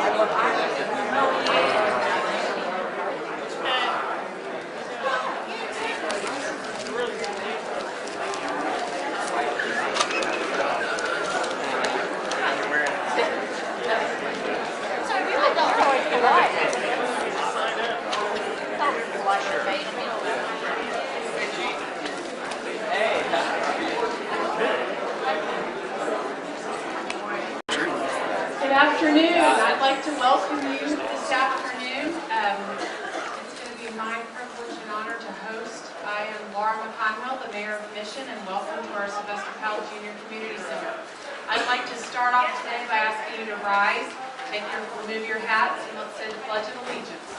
Good afternoon. I'd like to welcome you this afternoon. It's going to be my privilege and honor to host. I am Laura McConwell, the Mayor of Mission, and welcome to our Sylvester Powell Jr. Community Center. I'd like to start off today by asking you to rise, remove your hats, and let's say the Pledge of Allegiance.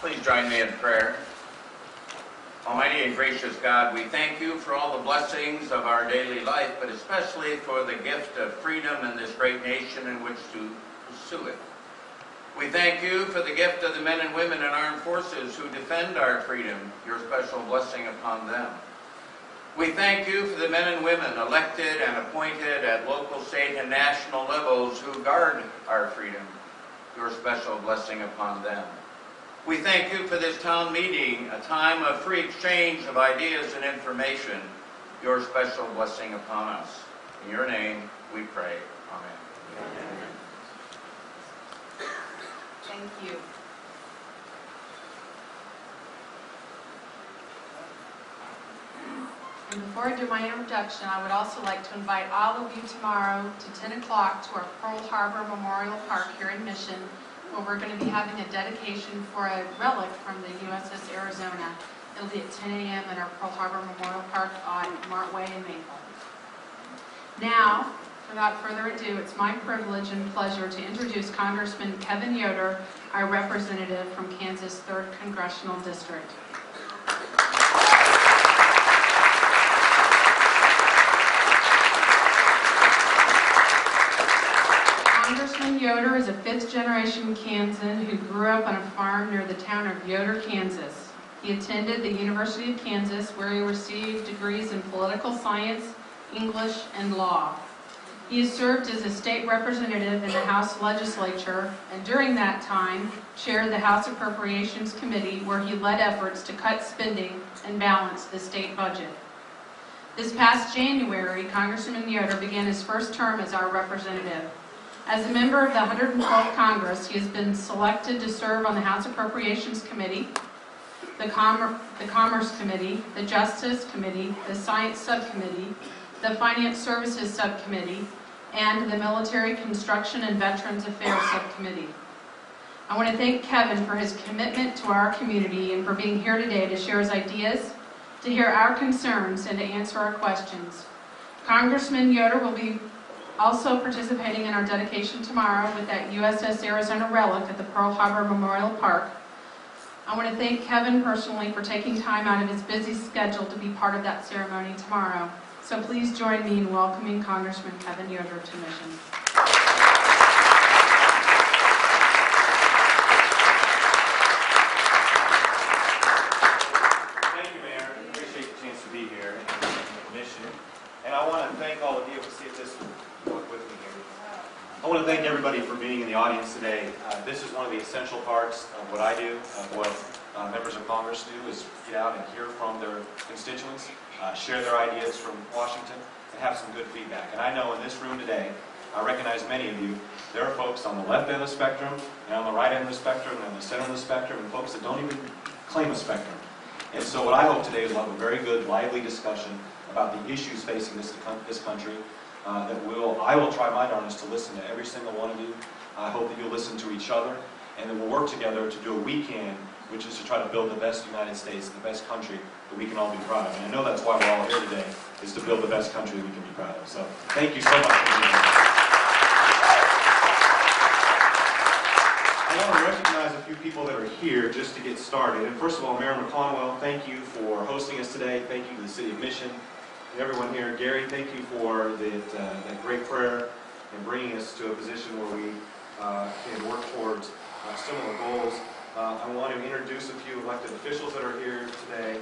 Please join me in prayer. Almighty and gracious God, we thank you for all the blessings of our daily life, but especially for the gift of freedom in this great nation in which to pursue it. We thank you for the gift of the men and women in armed forces who defend our freedom, your special blessing upon them. We thank you for the men and women elected and appointed at local, state, and national levels who guard our freedom, your special blessing upon them. We thank you for this town meeting, a time of free exchange of ideas and information, your special blessing upon us. In your name we pray. Amen. Thank you. And before I do my introduction, I would also like to invite all of you tomorrow to 10 o'clock to our Pearl Harbor Memorial Park here in Mission, where we're going to be having a dedication for a relic from the USS Arizona. It'll be at 10 a.m. at our Pearl Harbor Memorial Park on Martway and Maple. Now, without further ado, it's my privilege and pleasure to introduce Congressman Kevin Yoder, our representative from Kansas' 3rd Congressional District. Congressman Yoder is a 5th-generation Kansan who grew up on a farm near the town of Yoder, Kansas. He attended the University of Kansas, where he received degrees in political science, English, and law. He has served as a state representative in the House legislature, and during that time, chaired the House Appropriations Committee, where he led efforts to cut spending and balance the state budget. This past January, Congressman Yoder began his first term as our representative. As a member of the 112th Congress, he has been selected to serve on the House Appropriations Committee, the Commerce Committee, the Justice Committee, the Science Subcommittee, the Finance Services Subcommittee, and the Military Construction and Veterans Affairs Subcommittee. I want to thank Kevin for his commitment to our community and for being here today to share his ideas, to hear our concerns, and to answer our questions. Congressman Yoder will be also participating in our dedication tomorrow with that USS Arizona relic at the Pearl Harbor Memorial Park. I want to thank Kevin personally for taking time out of his busy schedule to be part of that ceremony tomorrow. So please join me in welcoming Congressman Kevin Yoder to Mission. Thank you, Mayor. I appreciate the chance to be here in Mission. And I want to thank all of you. We'll see if this will work with me here. I want to thank everybody for being in the audience today. This is one of the essential parts of what I do, of what members of Congress do, is get out and hear from their constituents, share their ideas from Washington, and have some good feedback. And I know in this room today, I recognize many of you, there are folks on the left end of the spectrum, and on the right end of the spectrum, and on the center of the spectrum, and folks that don't even claim a spectrum. And so what I hope today is we'll have a very good, lively discussion about the issues facing this country. I will try my darndest to listen to every single one of you. I hope that you'll listen to each other, and then we'll work together to do what we can, which is to try to build the best United States, the best country that we can all be proud of. And I know that's why we're all here today, is to build the best country that we can be proud of. So thank you so much for being here. I want to recognize a few people that are here just to get started. And first of all, Mayor McConwell, thank you for hosting us today. Thank you to the City of Mission and everyone here. Gary, thank you for that great prayer and bringing us to a position where we can work towards similar goals. I want to introduce a few elected officials that are here today.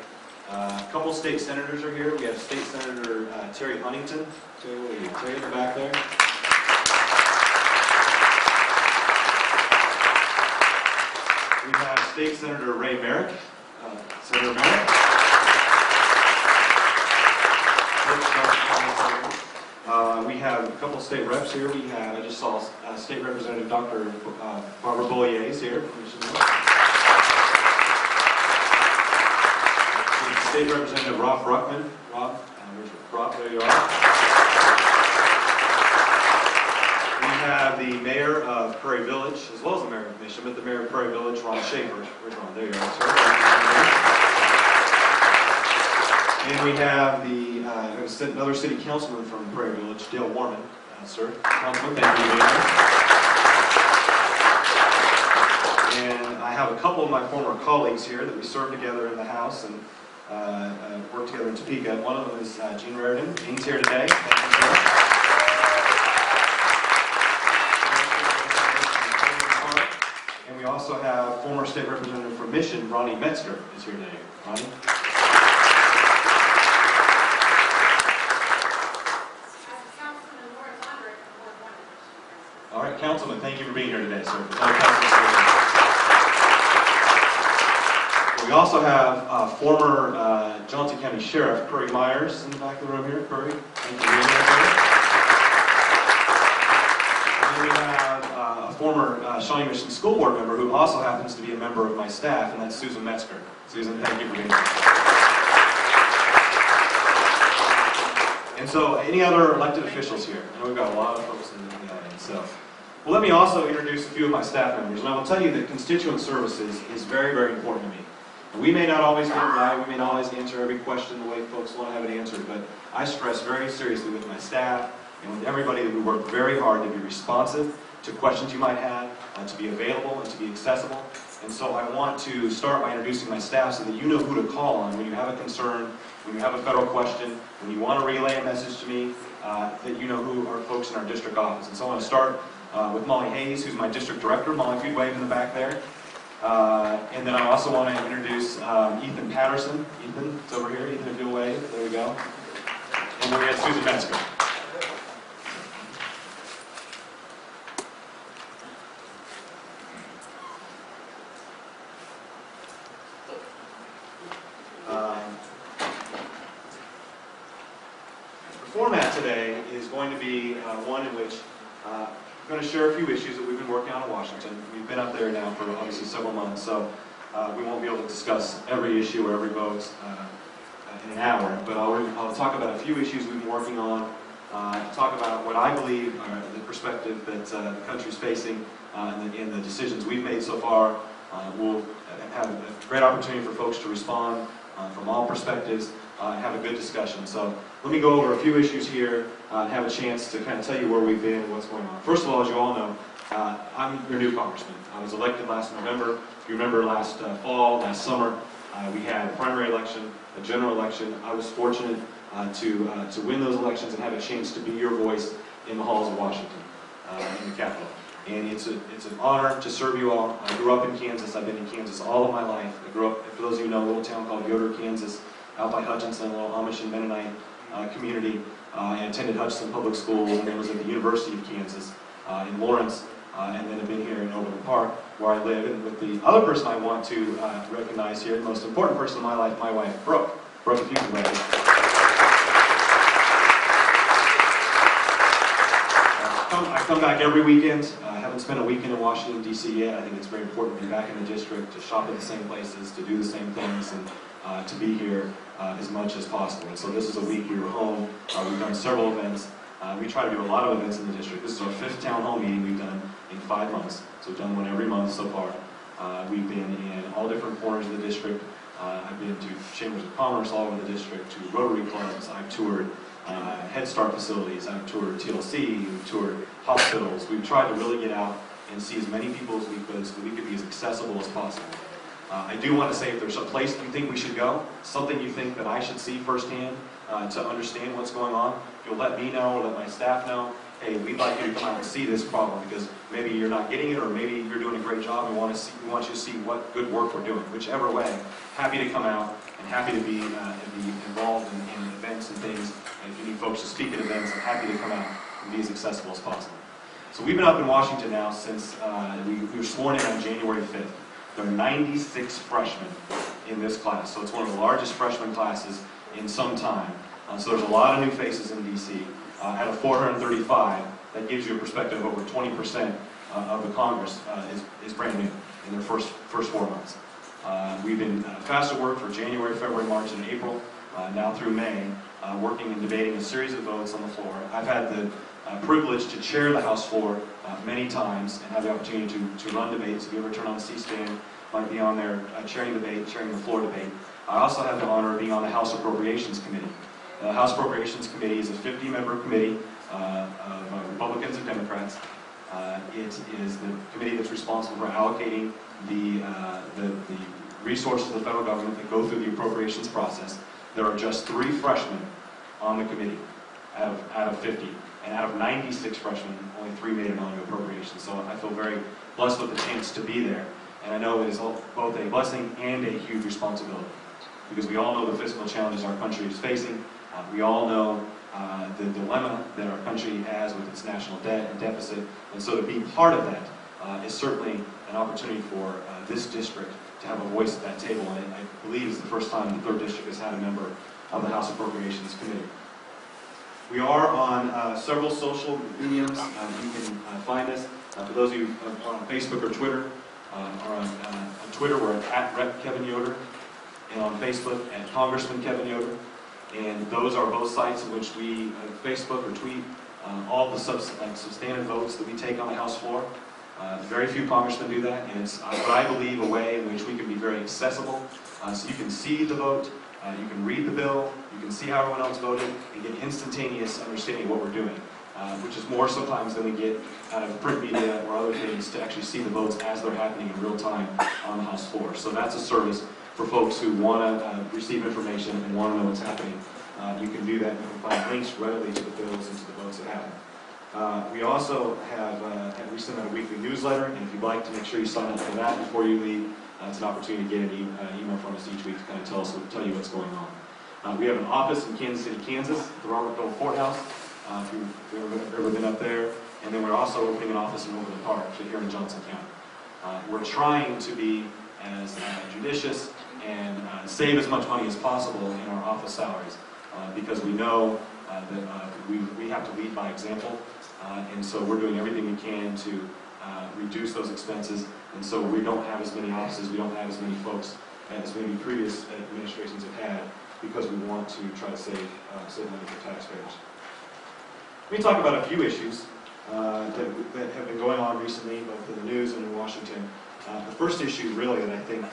A couple state senators are here. We have State Senator Terry Huntington. Terry in the back there. State Senator Ray Merrick. Senator Merrick. We have a couple of state reps here. I just saw State Representative Dr. Barbara Bollier here from Michigan. State Representative Rob Bruckman. Rob, there you are. We have the Mayor of Prairie Village, as well as the Mayor of Mission, but the Mayor of Prairie Village, Ron Schaefer. Where's Ron? There you are, sir. And we have another city councilman from Prairie Village, Dale Warman. Sir, Councilman, thank you for being here. And I have a couple of my former colleagues here that we served together in the House and worked together in Topeka. One of them is Gene Raridan. Gene's here today. Thank you, sir. And we also have former state representative from Mission, Ronnie Metzger, is here today. Ronnie? All right, Councilman, thank you for being here today, sir. We also have former Johnson County Sheriff Curry Myers in the back of the room here. Curry, thank you for being here, sir. And we have a former Shawnee Mission School Board member who also happens to be a member of my staff, and that's Susan Metzger. Susan, thank you for being here. And so, any other elected officials here? I know we've got a lot of folks in the audience. So, well, let me also introduce a few of my staff members, and I will tell you that constituent services is very, very important to me. We may not always get it right, we may not always answer every question the way folks want to have it answered, but I stress very seriously with my staff and with everybody that we work very hard to be responsive to questions you might have, to be available and to be accessible. And so I want to start by introducing my staff so that you know who to call on when you have a concern, when you have a federal question, when you want to relay a message to me, that you know who are folks in our district office. And so I want to start with Molly Hayes, who's my district director. Molly, if you'd wave in the back there. And then I also want to introduce Ethan Patterson. Ethan, it's over here. Ethan, if you'll wave. There we go. And then we have Susan Metzger. The format today is going to be one in which I'm going to share a few issues that we've been working on in Washington. We've been up there now for obviously several months, so we won't be able to discuss every issue or every vote in an hour, but I'll talk about a few issues we've been working on, talk about what I believe are the perspective that the country's facing and the decisions we've made so far. We'll have a great opportunity for folks to respond from all perspectives and have a good discussion. So let me go over a few issues here and have a chance to kind of tell you where we've been and what's going on. First of all, as you all know, I'm your new congressman. I was elected last November. If you remember last fall, last summer, we had a primary election, a general election. I was fortunate to win those elections and have a chance to be your voice in the halls of Washington, in the Capitol. And it's an honor to serve you all. I grew up in Kansas. I've been in Kansas all of my life. I grew up, for those of you who know, a little town called Yoder, Kansas, out by Hutchinson, a little Amish and Mennonite community. I attended Hutchinson Public Schools, and then was at the University of Kansas in Lawrence, and then have been here in Overland Park, where I live. And with the other person I want to recognize here, the most important person in my life, my wife, Brooke. Brooke, if you can wave. I come back every weekend. I haven't spent a weekend in Washington, D.C. yet. I think it's very important to be back in the district, to shop at the same places, to do the same things, and to be here as much as possible. And so this is a week we were home. We've done several events. We try to do a lot of events in the district. This is our 5th town hall meeting we've done in 5 months. So we've done one every month so far. We've been in all different corners of the district. I've been to chambers of commerce all over the district, to Rotary clubs. I've toured Head Start facilities. I've toured TLC. We've toured hospitals. We've tried to really get out and see as many people as we could so that we could be as accessible as possible. I do want to say, if there's a place you think we should go, something you think that I should see firsthand to understand what's going on, you'll let me know or let my staff know, hey, we'd like you to come out and see this problem, because maybe you're not getting it, or maybe you're doing a great job and we want you to see what good work we're doing. Whichever way, happy to come out and happy to be involved in events and things. And if you need folks to speak at events, I'm happy to come out and be as accessible as possible. So we've been up in Washington now since we were sworn in on January 5th. There are 96 freshmen in this class, so it's one of the largest freshman classes in some time. So there's a lot of new faces in DC. Out of 435, that gives you a perspective of over 20% of the Congress is brand new in their first 4 months. We've been fast at work for January, February, March, and April, now through May, working and debating a series of votes on the floor. I've had the privilege to chair the House floor many times and have the opportunity to run debates. If you ever turn on C-SPAN, might be on there chairing debate, chairing the floor debate. I also have the honor of being on the House Appropriations Committee. The House Appropriations Committee is a 50-member committee of Republicans and Democrats. It is the committee that's responsible for allocating the resources of the federal government that go through the appropriations process. There are just 3 freshmen on the committee out of 50. And out of 96 freshmen, only 3 made it onto appropriations. So I feel very blessed with the chance to be there. And I know it is both a blessing and a huge responsibility. Because we all know the fiscal challenges our country is facing. We all know the dilemma that our country has with its national debt and deficit. And so to be part of that is certainly an opportunity for this district to have a voice at that table. And I believe it's the first time the 3rd District has had a member of the House Appropriations Committee. We are on several social mediums. You can find us. For those of you who are on Facebook or Twitter, on Twitter we're at Rep. Kevin Yoder, and on Facebook at Congressman Kevin Yoder. And those are both sites in which we Facebook or tweet all the substantive votes that we take on the House floor. Very few congressmen do that, and it's what I believe a way in which we can be very accessible. So you can see the vote, you can read the bill, you can see how everyone else voted, and get instantaneous understanding of what we're doing, which is more sometimes than we get out of print media or other things to actually see the votes as they're happening in real time on the House floor. So that's a service for folks who want to receive information and want to know what's happening. You can do that. You can find links readily to the bills and to the votes that happen. We also have we send out a weekly newsletter, and if you'd like to make sure you sign up for that before you leave, it's an opportunity to get an email from us each week to kind of tell you what's going on. We have an office in Kansas City, Kansas, at the Robert Dole Courthouse, if you've ever been up there. And then we're also opening an office in Overland Park, actually here in Johnson County. We're trying to be as judicious and save as much money as possible in our office salaries, because we know that we have to lead by example, and so we're doing everything we can to reduce those expenses, and so we don't have as many offices, we don't have as many folks as maybe previous administrations have had, because we want to try to save money for taxpayers. Let me talk about a few issues that have been going on recently, both in the news and in Washington. The first issue, really, that I think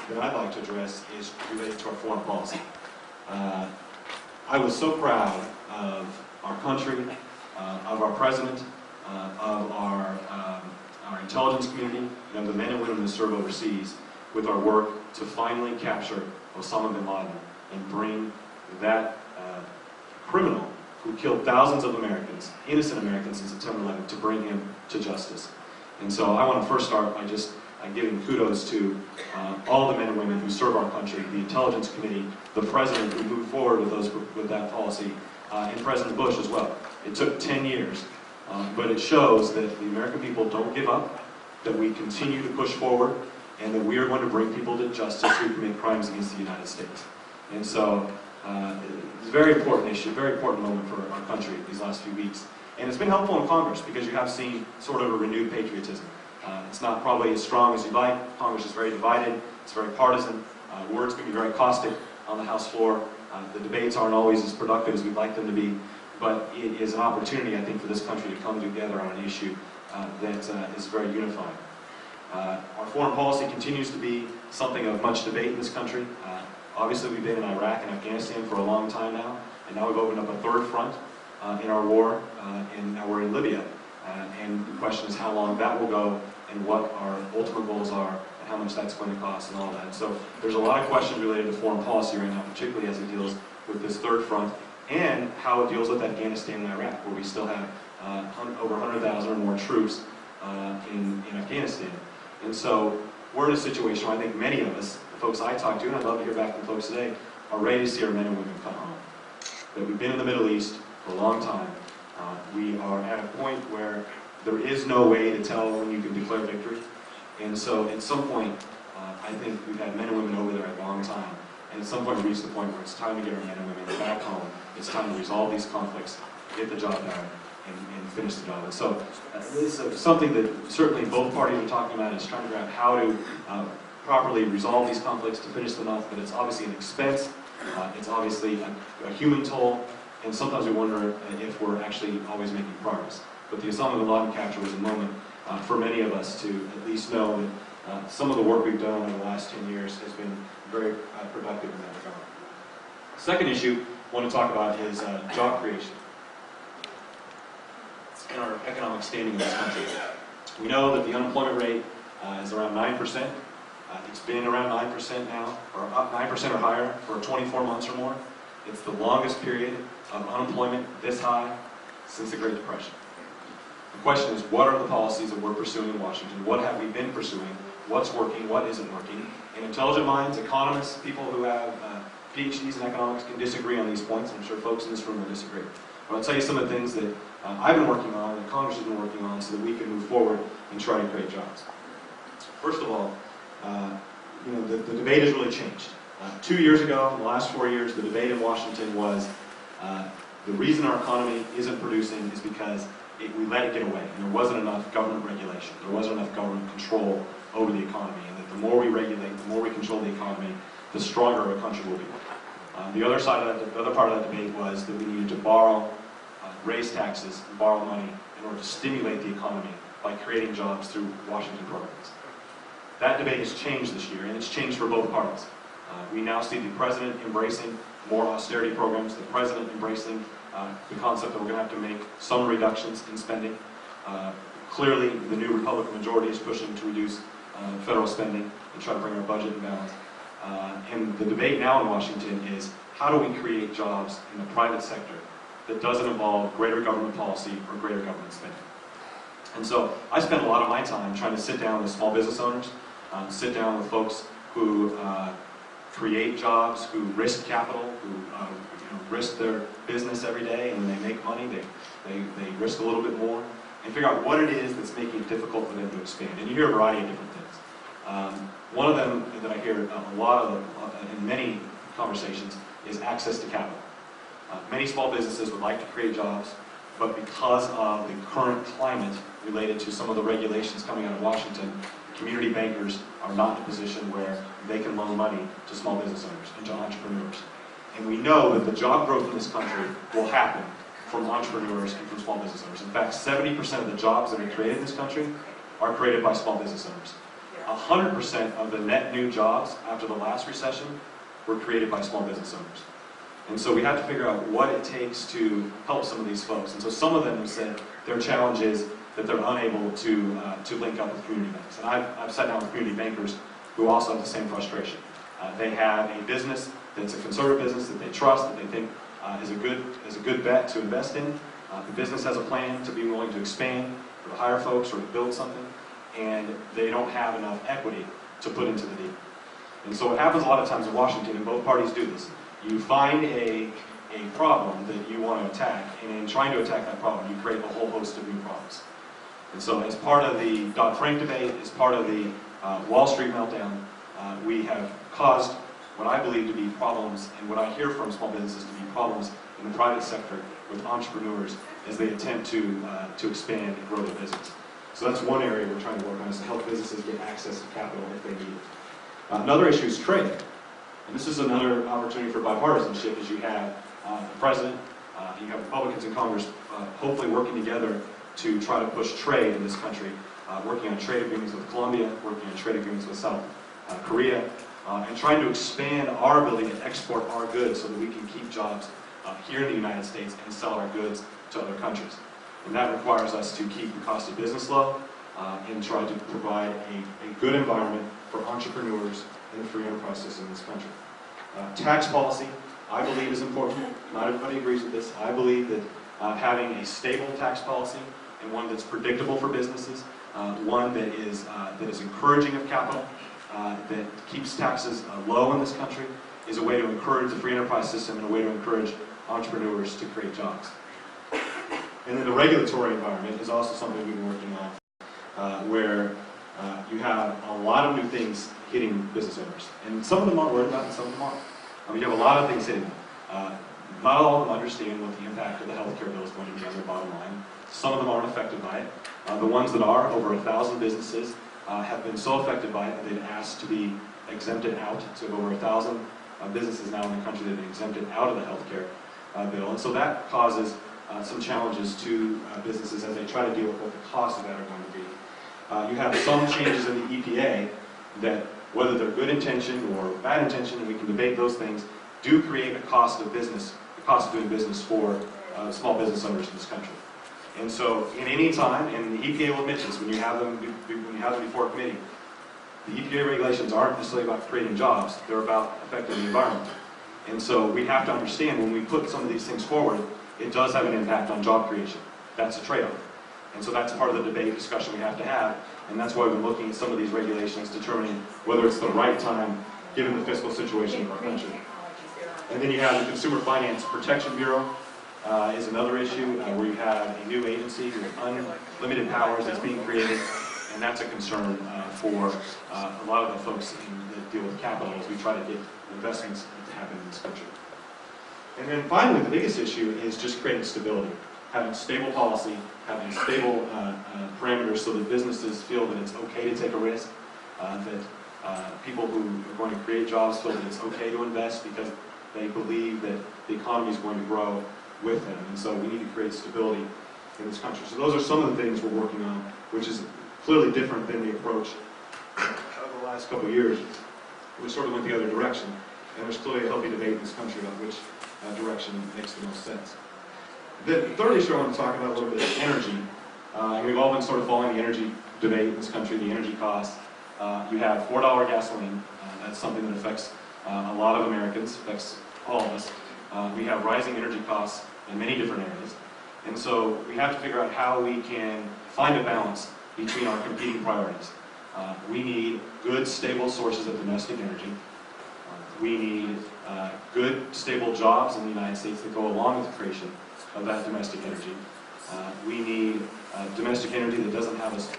that I'd like to address is related to our foreign policy. I was so proud of our country, of our president, of our intelligence community, and of the men and women who serve overseas with our work to finally capture Osama bin Laden and bring that criminal who killed thousands of Americans, innocent Americans, in September 11th, to bring him to justice. And so I want to first start by just giving kudos to all the men and women who serve our country, the Intelligence Committee, the President who moved forward with that policy, and President Bush as well. It took 10 years, but it shows that the American people don't give up, that we continue to push forward, and that we are going to bring people to justice who commit crimes against the United States. And so it's a very important issue, a very important moment for our country these last few weeks. And it's been helpful in Congress because you have seen sort of a renewed patriotism. It's not probably as strong as you'd like. Congress is very divided. It's very partisan. Words can be very caustic on the House floor. The debates aren't always as productive as we'd like them to be. But it is an opportunity, I think, for this country to come together on an issue that is very unifying. Our foreign policy continues to be something of much debate in this country. Obviously, we've been in Iraq and Afghanistan for a long time now, and now we've opened up a third front in our war, and now we're in Libya. And the question is how long that will go, and what our ultimate goals are, and how much that's going to cost, and all that. So there's a lot of questions related to foreign policy right now, particularly as it deals with this third front, and how it deals with Afghanistan and Iraq, where we still have over 100,000 or more troops in Afghanistan. And so we're in a situation where I think many of us, the folks I talk to, and I'd love to hear back from folks today, are ready to see our men and women come home. That we've been in the Middle East for a long time. We are at a point where there is no way to tell when you can declare victory. And so at some point, I think we've had men and women over there a long time, and at some point we reached the point where it's time to get our men and women back home. It's time to resolve these conflicts, get the job done, and finish the job. And so this is something that certainly both parties are talking about, is trying to figure out how to properly resolve these conflicts to finish them off, but it's obviously an expense, it's obviously a human toll, and sometimes we wonder if we're actually always making progress. But the Osama bin Laden capture was a moment for many of us to at least know that some of the work we've done over the last 10 years has been very productive in that regard. Second issue I want to talk about is job creation and our economic standing in this country. We know that the unemployment rate is around 9%. It's been around 9% now, or up 9% or higher for 24 months or more. It's the longest period of unemployment this high since the Great Depression. The question is, what are the policies that we're pursuing in Washington? What have we been pursuing? What's working? What isn't working? And intelligent minds, economists, people who have PhDs in economics can disagree on these points. I'm sure folks in this room will disagree. But I'll tell you some of the things that I've been working on and Congress has been working on so that we can move forward and try to create jobs. First of all, the debate has really changed. 2 years ago, in the last 4 years, the debate in Washington was the reason our economy isn't producing is because we let it get away, and there wasn't enough government regulation. There wasn't enough government control over the economy, and that the more we regulate, the more we control the economy, the stronger a country will be. The other part of that debate was that we needed to borrow, raise taxes, and borrow money in order to stimulate the economy by creating jobs through Washington programs. That debate has changed this year, and it's changed for both parties. We now see the president embracing more austerity programs, the president embracing the concept that we're going to have to make some reductions in spending. Clearly, the new Republican majority is pushing to reduce federal spending and try to bring our budget in balance. And the debate now in Washington is, how do we create jobs in the private sector that doesn't involve greater government policy or greater government spending? And so I spend a lot of my time trying to sit down with small business owners, sit down with folks who create jobs, who risk capital, who risk their business every day, and when they make money, they risk a little bit more, and figure out what it is that's making it difficult for them to expand. And you hear a variety of different things. One of them that I hear a lot of in many conversations is access to capital. Many small businesses would like to create jobs, but because of the current climate related to some of the regulations coming out of Washington, community bankers are not in a position where they can loan money to small business owners and to entrepreneurs. And we know that the job growth in this country will happen from entrepreneurs and from small business owners. In fact, 70% of the jobs that are created in this country are created by small business owners. 100% of the net new jobs after the last recession were created by small business owners. And so we have to figure out what it takes to help some of these folks. And so some of them have said their challenge is that they're unable to link up with community banks. And I've sat down with community bankers who also have the same frustration. They have a business that's a conservative business that they trust, that they think is a good bet to invest in. The business has a plan to be willing to expand, or to hire folks, or to build something, and they don't have enough equity to put into the deal. And so what happens a lot of times in Washington, and both parties do this, you find a problem that you want to attack, and in trying to attack that problem, you create a whole host of new problems. And so as part of the Dodd-Frank debate, as part of the Wall Street meltdown, we have caused what I believe to be problems, and what I hear from small businesses to be problems in the private sector with entrepreneurs as they attempt to expand and grow their business. So that's one area we're trying to work on, is to help businesses get access to capital if they need it. Another issue is trade. And this is another opportunity for bipartisanship, as you have the President, you have Republicans in Congress hopefully working together to try to push trade in this country, working on trade agreements with Colombia, working on trade agreements with South Korea, and trying to expand our ability to export our goods so that we can keep jobs here in the United States and sell our goods to other countries. And that requires us to keep the cost of business low and try to provide a good environment for entrepreneurs in the free enterprise system in this country. Tax policy, I believe, is important. Not everybody agrees with this. I believe that having a stable tax policy, and one that's predictable for businesses, one that is encouraging of capital, that keeps taxes low in this country, is a way to encourage the free enterprise system and a way to encourage entrepreneurs to create jobs. And then the regulatory environment is also something we've been working on, where you have a lot of new things hitting business owners. And some of them aren't worried about it, and some of them aren't. You have a lot of things hitting them. Not all of them understand what the impact of the healthcare bill is going to be on their bottom line. Some of them aren't affected by it. The ones that are, over 1,000 businesses, have been so affected by it that they've asked to be exempted out. So over 1,000 businesses now in the country that have been exempted out of the healthcare bill. And so that causes some challenges to businesses as they try to deal with what the costs of that are going to be. You have some changes in the EPA that, whether they're good intention or bad intention, and we can debate those things, do create a cost of business, the cost of doing business for small business owners in this country. And so, in any time, and the EPA will admit this when you have them before a committee, the EPA regulations aren't necessarily about creating jobs; they're about affecting the environment. And so, we have to understand when we put some of these things forward, it does have an impact on job creation. That's a trade-off. And so that's part of the debate discussion we have to have, and that's why we're looking at some of these regulations, determining whether it's the right time given the fiscal situation of our country. And then you have the Consumer Finance Protection Bureau is another issue where you have a new agency with unlimited powers that's being created, and that's a concern for a lot of the folks that deal with capital as we try to get investments to happen in this country. And then finally, the biggest issue is just creating stability, having stable policy, having stable parameters so that businesses feel that it's okay to take a risk, that people who are going to create jobs feel that it's okay to invest because they believe that the economy is going to grow with them. And so we need to create stability in this country. So those are some of the things we're working on, which is clearly different than the approach of the last couple of years, which sort of went the other direction. And there's clearly a healthy debate in this country about which direction makes the most sense. The third issue I want to talk about a little bit is energy. And we've all been sort of following the energy debate in this country, the energy costs. You have $4 gasoline. That's something that affects a lot of Americans, affects all of us. We have rising energy costs in many different areas. And so we have to figure out how we can find a balance between our competing priorities. We need good, stable sources of domestic energy. We need good, stable jobs in the United States that go along with the creation of that domestic energy. We need domestic energy that doesn't have us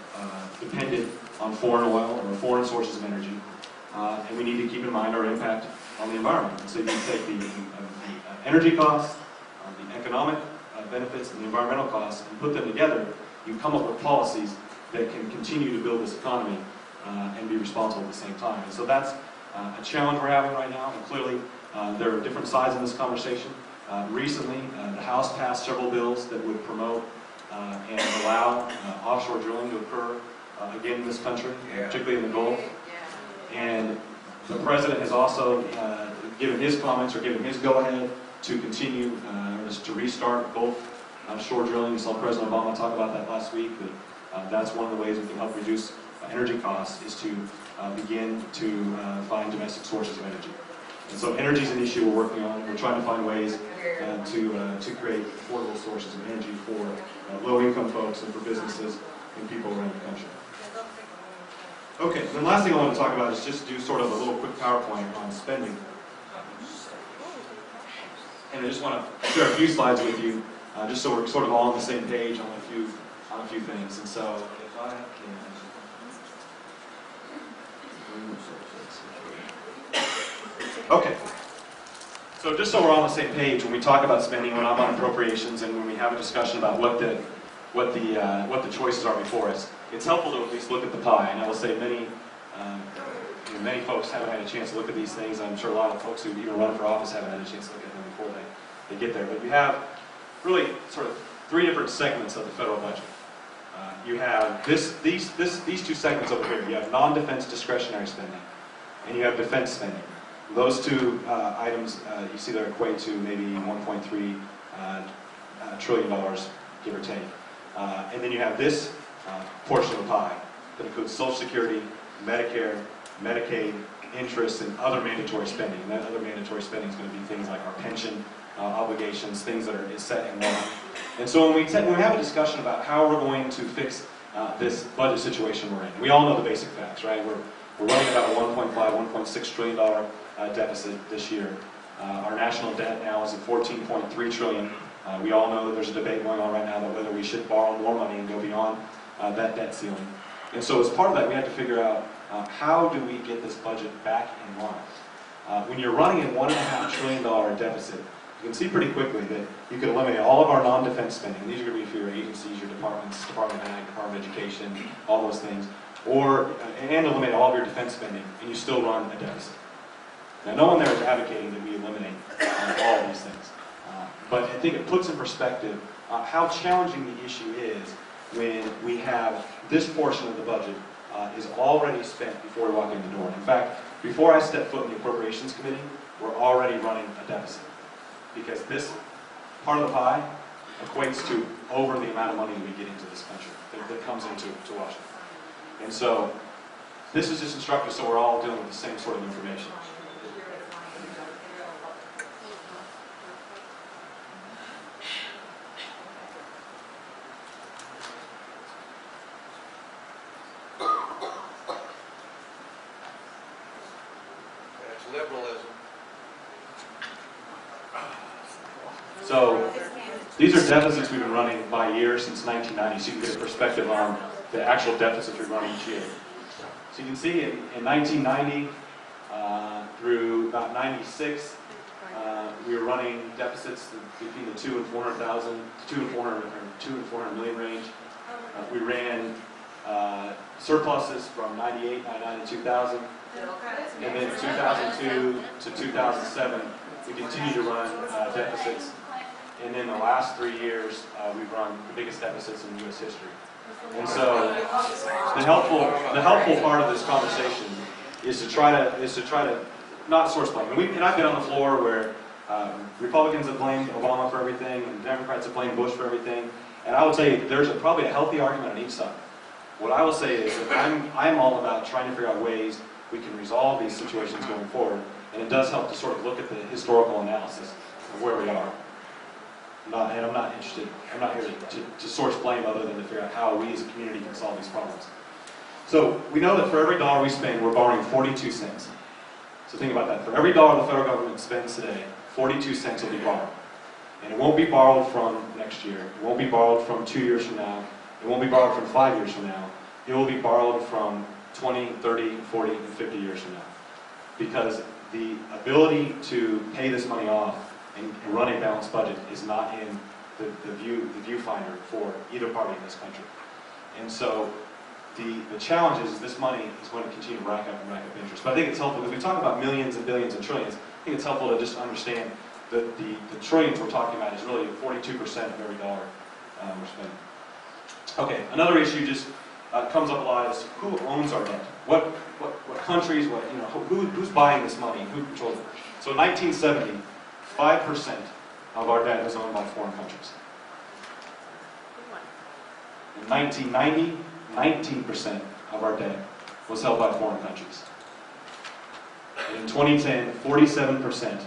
dependent on foreign oil or foreign sources of energy. And we need to keep in mind our impact on the environment. And so you take the energy costs, the economic benefits, and the environmental costs, and put them together, you come up with policies that can continue to build this economy and be responsible at the same time. And so that's a challenge we're having right now, and clearly there are different sides in this conversation. Recently, the House passed several bills that would promote and allow offshore drilling to occur again in this country, particularly in the Gulf. And the President has also given his comments or given his go-ahead to continue to restart Gulf shore drilling. You saw President Obama talk about that last week, that that's one of the ways we can help reduce energy costs is to begin to find domestic sources of energy. And so energy is an issue we're working on. We're trying to find ways to create affordable sources of energy for low-income folks and for businesses and people around the country. Okay, the last thing I want to talk about is just do sort of a little quick PowerPoint on spending. And I just want to share a few slides with you, just so we're sort of all on the same page on a few things. And so, if I can... Okay. So just so we're all on the same page, when we talk about spending, when I'm on appropriations, and when we have a discussion about what the choices are before us, it's helpful to at least look at the pie. And I will say many folks haven't had a chance to look at these things. I'm sure a lot of folks who even run for office haven't had a chance to look at them before they get there. But you have really sort of three different segments of the federal budget. You have these two segments over here. You have non-defense discretionary spending, and you have defense spending. Those two items you see there equate to maybe $1.3 trillion, give or take. And then you have this portion of the pie that includes Social Security, Medicare, Medicaid, interest, and other mandatory spending. And that other mandatory spending is going to be things like our pension obligations, things that are set in law. And so when we have a discussion about how we're going to fix this budget situation we're in, we all know the basic facts, right? We're running about a $1.5, $1.6 trillion deficit this year. Our national debt now is at $14.3 trillion. We all know that there's a debate going on right now about whether we should borrow more money and go beyond that debt ceiling. And so as part of that, we had to figure out how do we get this budget back in line. When you're running a $1.5 trillion deficit, you can see pretty quickly that you could eliminate all of our non-defense spending. These are going to be for your agencies, your departments, Department of Ag, Department of Education, all those things, and eliminate all of your defense spending, and you still run a deficit. Now, no one there is advocating that we eliminate all of these things, but I think it puts in perspective how challenging the issue is when we have this portion of the budget is already spent before we walk in the door. In fact, before I step foot in the Appropriations Committee, we're already running a deficit, because this part of the pie equates to over the amount of money we get into this country that comes into Washington. And so this is just instructive, so we're all dealing with the same sort of information. That's liberalism. So these are deficits we've been running by year since 1990, so you can get a perspective on the actual deficits we're running each year. So you can see in 1990 through about 96, we were running deficits between the 2 and 400,000, 2 and 400 million range. We ran surpluses from 98, 99, and 2000. And then 2002 to 2007, we continued to run deficits. And in the last 3 years, we've run the biggest deficits in U.S. history. And so the helpful part of this conversation is to try to not source blame. And I've been on the floor where Republicans have blamed Obama for everything, and Democrats have blamed Bush for everything. And I would say there's probably a healthy argument on each side. What I will say is that I'm all about trying to figure out ways we can resolve these situations going forward, and it does help to sort of look at the historical analysis of where we are. I'm not here to source blame other than to figure out how we as a community can solve these problems. So we know that for every dollar we spend, we're borrowing 42 cents. So think about that. For every dollar the federal government spends today, 42 cents will be borrowed. And it won't be borrowed from next year. It won't be borrowed from 2 years from now. It won't be borrowed from 5 years from now. It will be borrowed from 20, 30, 40, and 50 years from now. Because the ability to pay this money off and run a balanced budget is not in the viewfinder for either party in this country. And so the challenge is this money is going to continue to rack up interest. But I think it's helpful, because we talk about millions and billions and trillions, I think it's helpful to just understand that the trillions we're talking about is really 42% of every dollar we're spending. Okay, another issue just comes up a lot is who owns our debt? What countries, who's buying this money? Who controls it? So in 1970, 5% of our debt was owned by foreign countries. In 1990, 19% of our debt was held by foreign countries. And in 2010, 47%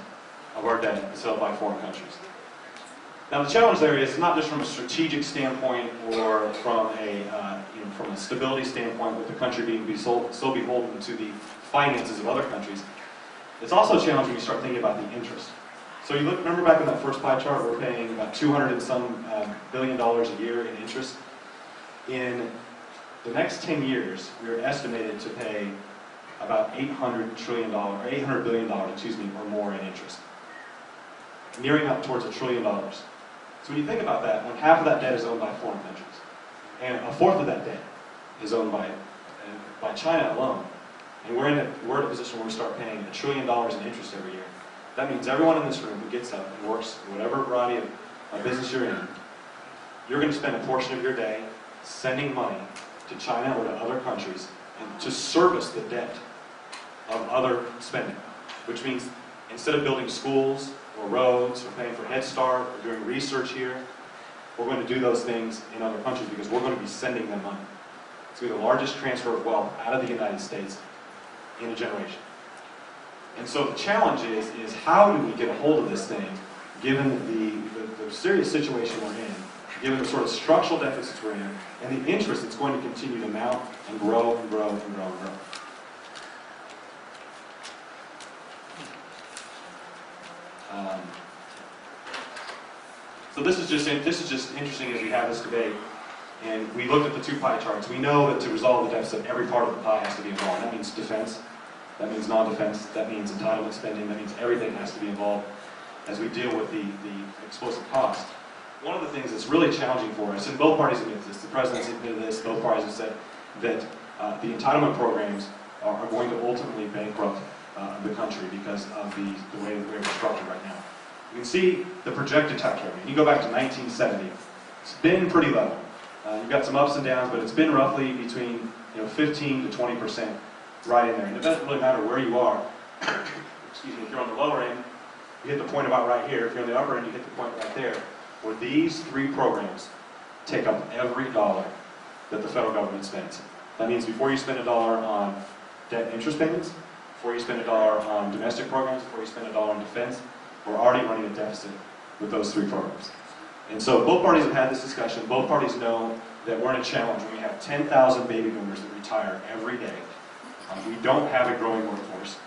of our debt is held by foreign countries. Now the challenge there is not just from a strategic standpoint or from a stability standpoint, with the country being so beholden to the finances of other countries. It's also a challenge when you start thinking about the interest. So you remember back in that first pie chart, we're paying about $200 and some billion a year in interest. In the next 10 years, we are estimated to pay about $800 billion, or more in interest, nearing up towards $1 trillion. So when you think about that, when half of that debt is owned by foreign countries, and a fourth of that debt is owned by China alone, and we're in a position where we start paying $1 trillion in interest every year. That means everyone in this room who gets up and works in whatever variety of business you're in, you're going to spend a portion of your day sending money to China or to other countries and to service the debt of other spending. Which means instead of building schools or roads or paying for Head Start or doing research here, we're going to do those things in other countries because we're going to be sending them money. It's going to be the largest transfer of wealth out of the United States in a generation. And so the challenge is how do we get a hold of this thing, given the serious situation we're in, given the sort of structural deficits we're in, and the interest that's going to continue to mount and grow and grow and grow and grow. So this is just interesting as we have this debate. And we looked at the two pie charts. We know that to resolve the deficit, every part of the pie has to be involved. That means defense, that means non-defense, that means entitlement spending, that means everything has to be involved as we deal with the explosive cost. One of the things that's really challenging for us, and both parties admit this, the President's admitted this, both parties have said that the entitlement programs are going to ultimately bankrupt the country because of the way that we're structured right now. You can see the projected tax revenue. You go back to 1970, it's been pretty level. You've got some ups and downs, but it's been roughly between 15 to 20% right in there. And it doesn't really matter where you are. Excuse me, if you're on the lower end, you hit the point about right here. If you're on the upper end, you hit the point right there, where these three programs take up every dollar that the federal government spends. That means before you spend $1 on debt and interest payments, before you spend $1 on domestic programs, before you spend $1 on defense, we're already running a deficit with those three programs. And so both parties have had this discussion. Both parties know that we're in a challenge when we have 10,000 baby boomers that retire every day. We don't have a growing workforce.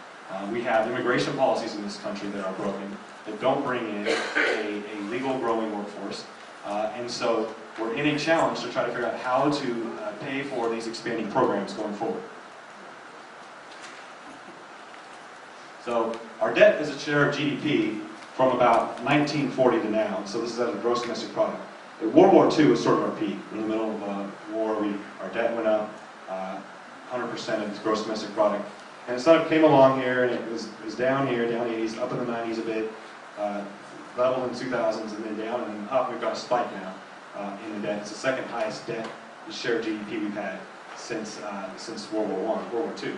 We have immigration policies in this country that are broken, that don't bring in a legal growing workforce. And so we're in a challenge to try to figure out how to pay for these expanding programs going forward. So our debt as a share of GDP from about 1940 to now, so this is as a gross domestic product. World War II was sort of our peak. In the middle of war, our debt went up 100% of its gross domestic product. And it sort of came along here, and it was down here, down the 80s, up in the 90s a bit, level in 2000s, and then down and then up. We've got a spike now in the debt. It's the second highest debt share of GDP we've had since World War II.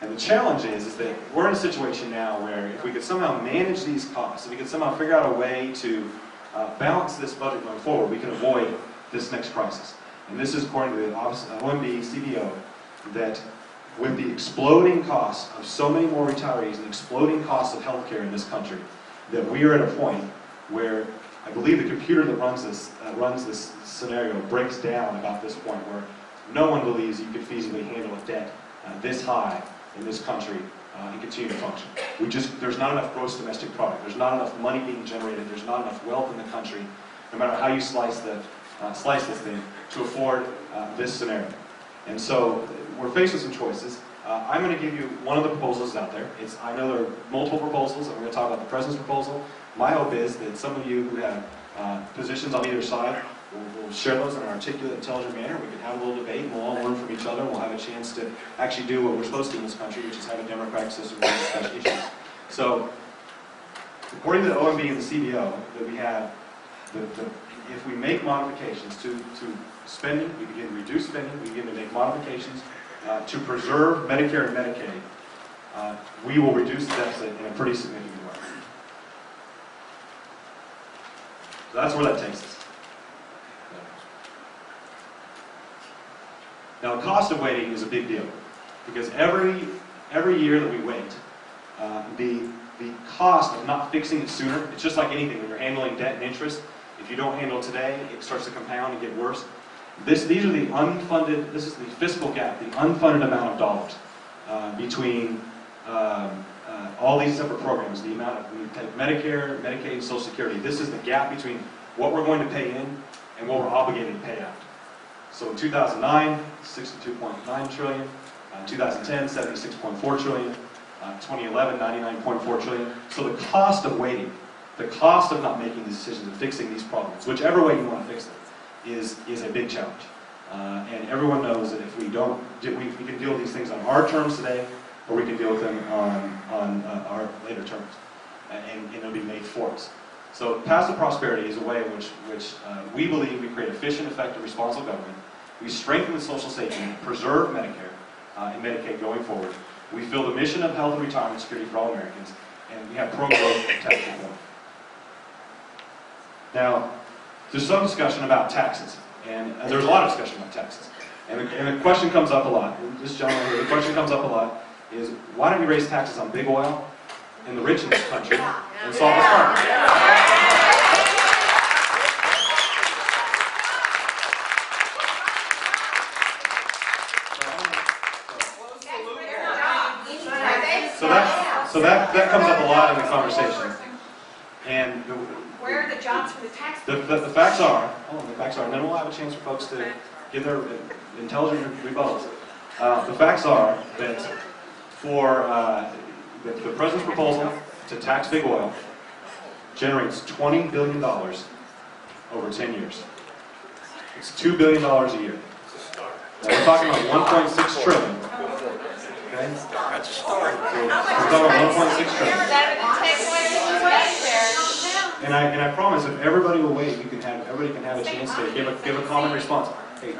And the challenge is that we're in a situation now where if we could somehow manage these costs, if we could somehow figure out a way to balance this budget going forward, we can avoid this next crisis. And this is according to the OMB CBO, that with the exploding costs of so many more retirees and exploding costs of healthcare in this country, that we are at a point where I believe the computer that runs this scenario breaks down about this point where no one believes you could feasibly handle a debt this high in this country and continue to function. There's not enough gross domestic product. There's not enough money being generated. There's not enough wealth in the country, no matter how you slice this thing, to afford this scenario. And so we're faced with some choices. I'm going to give you one of the proposals out there. I know there are multiple proposals, and we're going to talk about the President's proposal. My hope is that some of you who have positions on either side will share those in an articulate, intelligent manner. We can have a little debate, and we'll all learn from each other, and we'll have a chance to actually do what we're supposed to do in this country, which is have a democratic system where we discuss issues. So, according to the OMB and the CBO, that we have, if we make modifications to spending, we begin to reduce spending, we begin to make modifications to preserve Medicare and Medicaid, we will reduce the deficit in a pretty significant way. So that's where that takes us. Now, the cost of waiting is a big deal, because every year that we wait, the cost of not fixing it sooner, it's just like anything. When you're handling debt and interest, if you don't handle it today, it starts to compound and get worse. These are the unfunded, this is the fiscal gap, the unfunded amount of dollars between all these separate programs, the amount of, when you take Medicare, Medicaid, and Social Security, this is the gap between what we're going to pay in and what we're obligated to pay out. So in 2009, 62.9 trillion, 2010, 76.4 trillion, 2011, 99.4 trillion. So the cost of waiting, the cost of not making these decisions and fixing these problems, whichever way you want to fix them, is a big challenge. And everyone knows that if we don't, we can deal with these things on our terms today, or we can deal with them on our later terms, and it'll be made for us. So Path to Prosperity is a way in which we believe we create efficient, effective, responsible government. We strengthen the social safety net, preserve Medicare and Medicaid going forward. We fill the mission of health and retirement security for all Americans, and we have pro-growth tax reform. Now, there's some discussion about taxes, and there's a lot of discussion about taxes. And the question comes up a lot, and this gentleman here, the question comes up a lot, is why don't we raise taxes on big oil and the rich in this country and solve this problem? So that comes up a lot in the conversation. And Where are the jobs for the taxpayers? the facts are, and then we'll have a chance for folks to give their intelligent rebuttals. The facts are that for the president's proposal to tax big oil generates $20 billion over 10 years. It's $2 billion a year. Now we're talking about 1.6 trillion. Okay? That's a start. We're talking about 1.6 trillion. And I promise, if everybody will wait, everybody can have a chance to give a common response. Hey,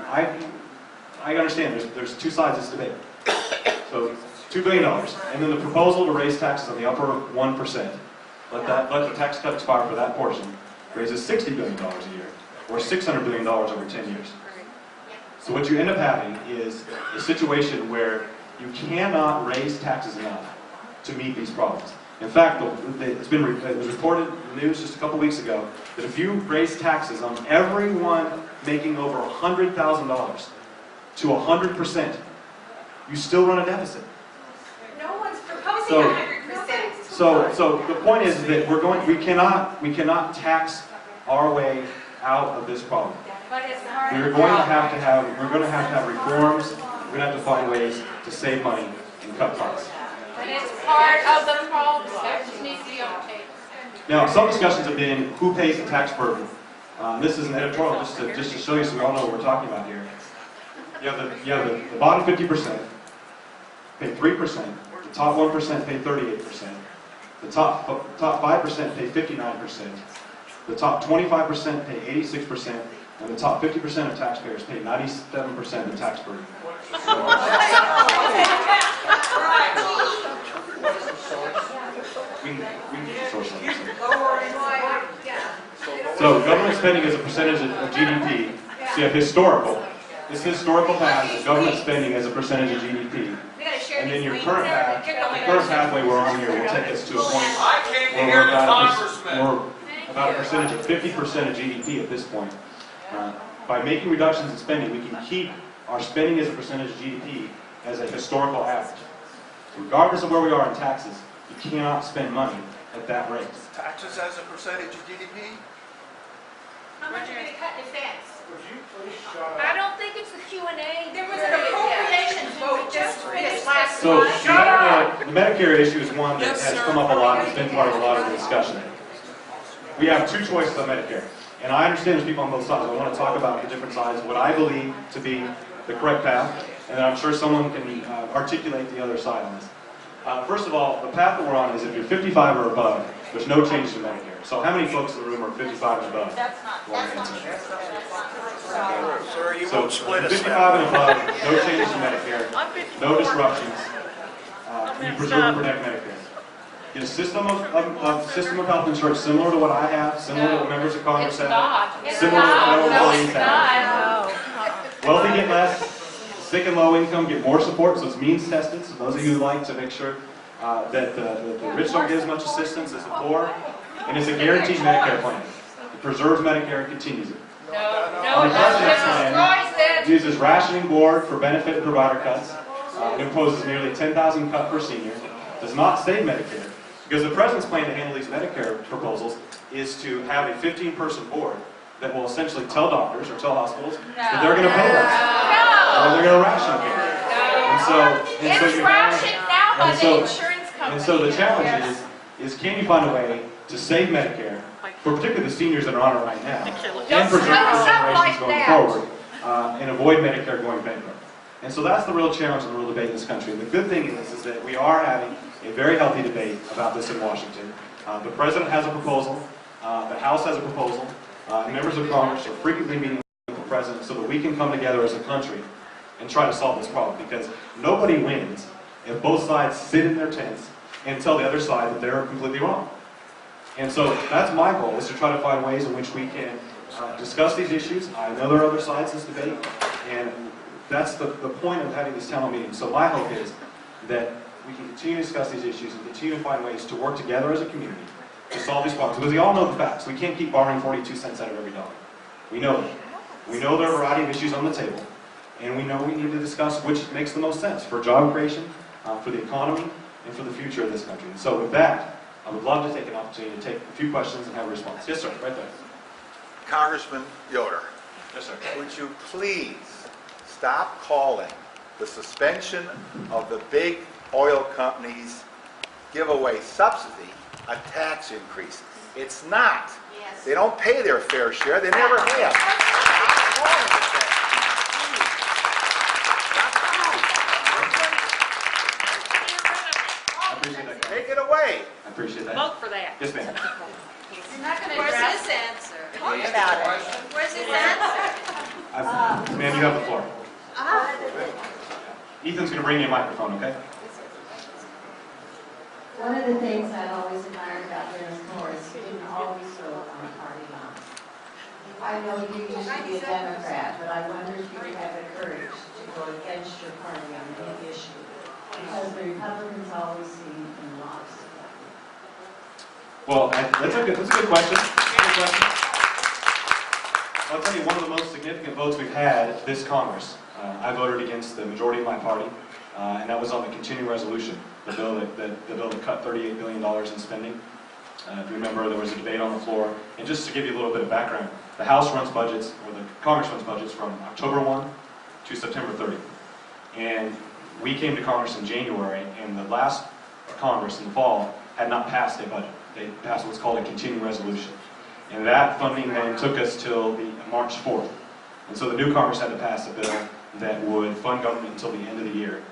I understand. There's two sides of this debate. So $2 billion, and then the proposal to raise taxes on the upper 1%. Let the tax cut expire for that portion. Raises $60 billion a year, or $600 billion over 10 years. So what you end up having is a situation where you cannot raise taxes enough to meet these problems. In fact, it was reported in the news just a couple weeks ago that if you raise taxes on everyone making over $100,000 to 100%, you still run a deficit. No one's proposing 100%. So the point is that we cannot tax our way out of this problem. But it's hard. We're going to have to have reforms. We're going to have to find ways to save money and cut costs. But it's part of the problem. That just needs to be on the table. Now, some discussions have been who pays the tax burden. This is an editorial just to show you so we all know what we're talking about here. You have the bottom 50% pay 3%. The top 1% pay 38%. The top 5% pay 59%. The top 25% pay 86%. And the top 50% of taxpayers pay 97% of the tax burden. So government spending as a percentage of GDP. So you have historical. This historical path is government spending as a percentage of GDP. And then your current path, the current pathway we're on here will take us to a point where we're about a percentage of 50% of GDP at this point. By making reductions in spending, we can keep our spending as a percentage of GDP as a historical average. Regardless of where we are in taxes, you cannot spend money at that rate. Taxes as a percentage of GDP? How much are you going to cut defense? I don't think it's the Q&A. There was an appropriations vote just this last So month. the Medicare issue is one that has come up a lot. It's been part of a lot of the discussion. We have two choices on Medicare. And I understand there's people on both sides. I want to talk about the different sides, what I believe to be the correct path, and then I'm sure someone can articulate the other side on this. First of all, the path that we're on is if you're 55 or above, there's no change to Medicare. So how many folks in the room are 55 and above? That's not Sir, you So won't split us 55 and above, no changes to Medicare, no disruptions. You preserve and protect Medicare. Get a system of health insurance similar to what I have, similar to what members of Congress have, similar to what federal employees have. Wealthy get less, sick and low income get more support, so it's means tested. So those of you who like to make sure that the rich don't get as much assistance as the poor, and it's a guaranteed Medicare plan. It preserves Medicare and continues it. No, The president's plan it. uses rationing board for benefit and provider cuts. It imposes nearly 10,000 cut per senior. Does not save Medicare. Because the president's plan to handle these Medicare proposals is to have a 15-person board that will essentially tell doctors or tell hospitals that they're going to pay less. Or they're going to ration care. It's rationed now by the insurance company. And so the challenge is can you find a way to save Medicare, for particularly the seniors that are on it right now, and preserve the generations going forward, and avoid Medicare going bankrupt. And so that's the real challenge and the real debate in this country. And the good thing is that we are having a very healthy debate about this in Washington. The President has a proposal, the House has a proposal, and members of Congress are frequently meeting with the President so that we can come together as a country and try to solve this problem. Because nobody wins if both sides sit in their tents and tell the other side that they're completely wrong. And so that's my goal, is to try to find ways in which we can discuss these issues. I know there are other sides to this debate, and that's the point of having this town meeting. So my hope is that we can continue to discuss these issues and continue to find ways to work together as a community to solve these problems. Because we all know the facts. We can't keep borrowing 42 cents out of every dollar. We know that. We know there are a variety of issues on the table. And we know we need to discuss which makes the most sense for job creation, for the economy, and for the future of this country. And so with that, I would love to take an opportunity to take a few questions and have a response. Yes, sir, right there. Congressman Yoder, Yes, sir. would you please stop calling the suspension of the big oil companies' giveaway subsidy a tax increase? It's not. Yes. They don't pay their fair share. They never have. Stop calling it that. I appreciate that. Take it away. I appreciate that. Vote for that. Yes, ma'am. You're not going to Where's address his answer? Talk about it. Where's his answer? Ma'am, you have the floor. Ethan's going to bring you a microphone, okay? One of the things I've always admired about Dennis Morris, he didn't always vote on party lines. I know you used to be a Democrat, but I wonder if you would have the courage to go against your party on any issue, because the Republicans always seem in lockstep. Well, that's a good question. That's a good question. I'll tell you, one of the most significant votes we've had this Congress, I voted against the majority of my party, and that was on the continuing resolution, the bill that cut $38 billion in spending. If you remember, there was a debate on the floor. And just to give you a little bit of background, the House runs budgets, or the Congress runs budgets from October 1 to September 30. And we came to Congress in January, and the last Congress in the fall had not passed a budget. They passed what's called a continuing resolution. And that funding then took us till the March 4th. And so the new Congress had to pass a bill that would fund government until the end of the year.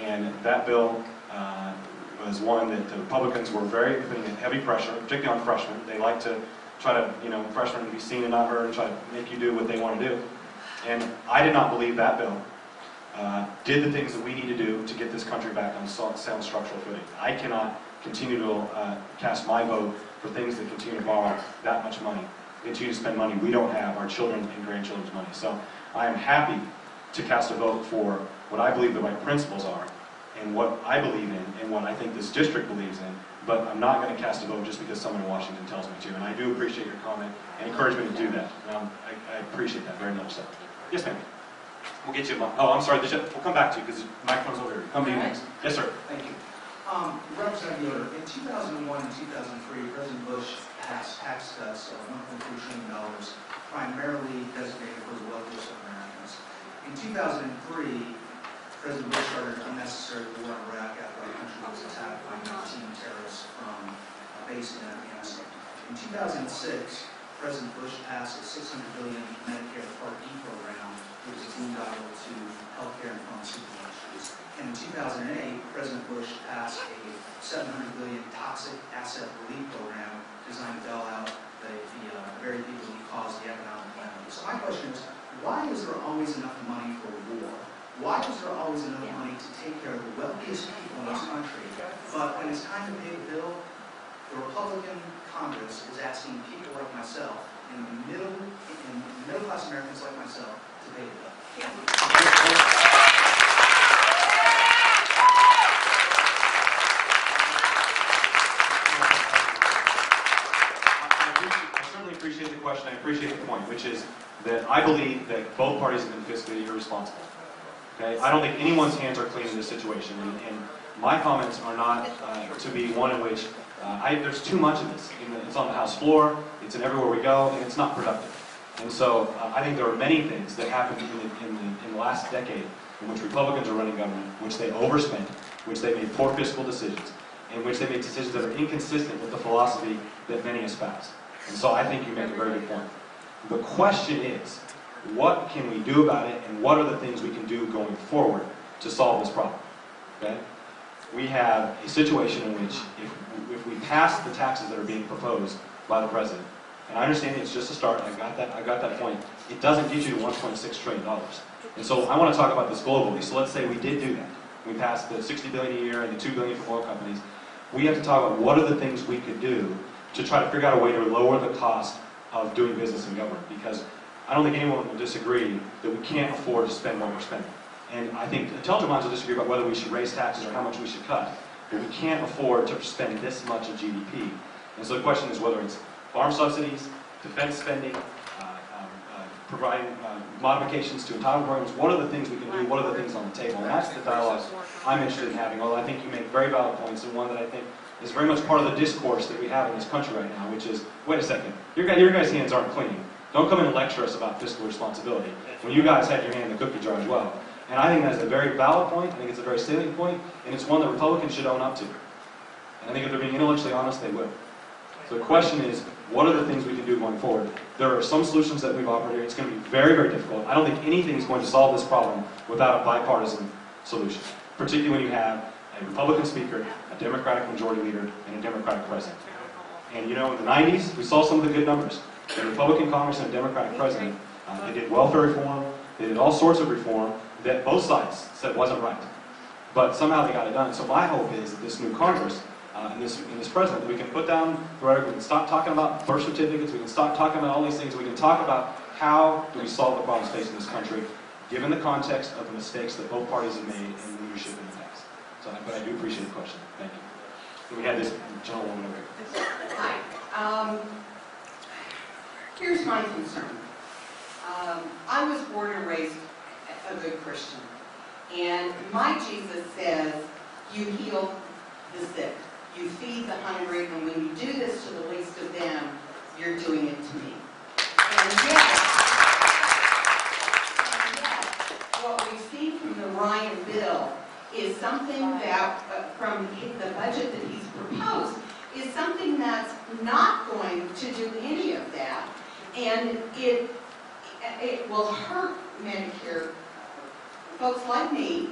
And that bill was one that the Republicans were very putting heavy pressure, particularly on freshmen. They like to try to, freshmen to be seen and not heard and try to make you do what they want to do. And I did not believe that bill did the things that we need to do to get this country back on sound structural footing. I cannot continue to cast my vote for things that continue to borrow that much money, continue to spend money we don't have, our children and grandchildren's money. So I am happy to cast a vote for what I believe the right principles are, and what I believe in, and what I think this district believes in, but I'm not going to cast a vote just because someone in Washington tells me to, and I do appreciate your comment and encouragement to do that. I appreciate that very much so. Yes, ma'am. We'll get you a mic. Oh, I'm sorry, we'll come back to you because the microphone's over here. Come to you next. Yes, sir. Thank you. Representative Yoder, in 2001 and 2003, President Bush passed tax cuts of $1.3 trillion, primarily designated for the wealthiest of Americans. In 2003, President Bush started an unnecessary war in Iraq after our country was attacked by 19 terrorists from a base in Afghanistan. In 2006, President Bush passed a $600 billion Medicare Part E program, which is boondoggle to healthcare and pharmaceutical industries. And in 2008, President Bush passed a $700 billion toxic asset relief program designed to bail out the very people who caused the economic calamity. So my question is, why is there always enough money for war? Why is there always enough money to take care of the wealthiest people in this country? But when it's time to pay the bill, the Republican Congress is asking people like myself, in middle-class Americans like myself, to pay the bill. I certainly appreciate the question. I appreciate the point, which is that I believe that both parties have been fiscally irresponsible. Okay? I don't think anyone's hands are clean in this situation, and my comments are not to be one in which there's too much of this. It's on the House floor, it's in everywhere we go, and it's not productive. And so I think there are many things that happened in the last decade in which Republicans are running government, which they overspent, which they made poor fiscal decisions, in which they make decisions that are inconsistent with the philosophy that many espouse. And so I think you make a very good point. The question is, what can we do about it, and what are the things we can do going forward to solve this problem? Okay? We have a situation in which if we pass the taxes that are being proposed by the president, and I understand it's just a start, I got that point, it doesn't get you to $1.6 trillion. And so I want to talk about this globally. So let's say we did do that. We passed the $60 billion a year and the $2 billion for oil companies. We have to talk about what are the things we could do to try to figure out a way to lower the cost of doing business in government, because I don't think anyone will disagree that we can't afford to spend what we're spending. And I think intelligent minds will disagree about whether we should raise taxes or how much we should cut. But we can't afford to spend this much of GDP. And so the question is whether it's farm subsidies, defense spending, providing modifications to entitlement programs. What are the things we can do? What are the things on the table? And that's the dialogue I'm interested in having, although I think you make very valid points, and one that I think is very much part of the discourse that we have in this country right now, which is, wait a second, your guys' hands aren't clean. Don't come in and lecture us about fiscal responsibility when you guys had your hand in the cookie jar as well. And I think that's a very valid point. I think it's a very salient point, and it's one that Republicans should own up to. And I think if they're being intellectually honest, they will. So the question is, what are the things we can do going forward? There are some solutions that we've offered here. It's going to be very, very difficult. I don't think anything is going to solve this problem without a bipartisan solution, particularly when you have a Republican speaker, a Democratic majority leader, and a Democratic president. And you know, in the 90s, we saw some of the good numbers. A Republican Congress and a Democratic president, they did welfare reform, they did all sorts of reform that both sides said wasn't right. But somehow they got it done. So my hope is that this new Congress and this president, that we can put down the rhetoric, we can stop talking about birth certificates, we can stop talking about all these things, we can talk about how do we solve the problems facing this country, given the context of the mistakes that both parties have made in leadership in the past. So, but I do appreciate the question. Thank you. And we had this gentlewoman over here. Hi. Here's my concern. I was born and raised a good Christian. And my Jesus says, you heal the sick, you feed the hungry, and when you do this to the least of them, you're doing it to me. And yet, what we see from the Ryan bill is something that, from the budget that he's proposed, is something that's not going to do any of that. And it will hurt Medicare, folks like me,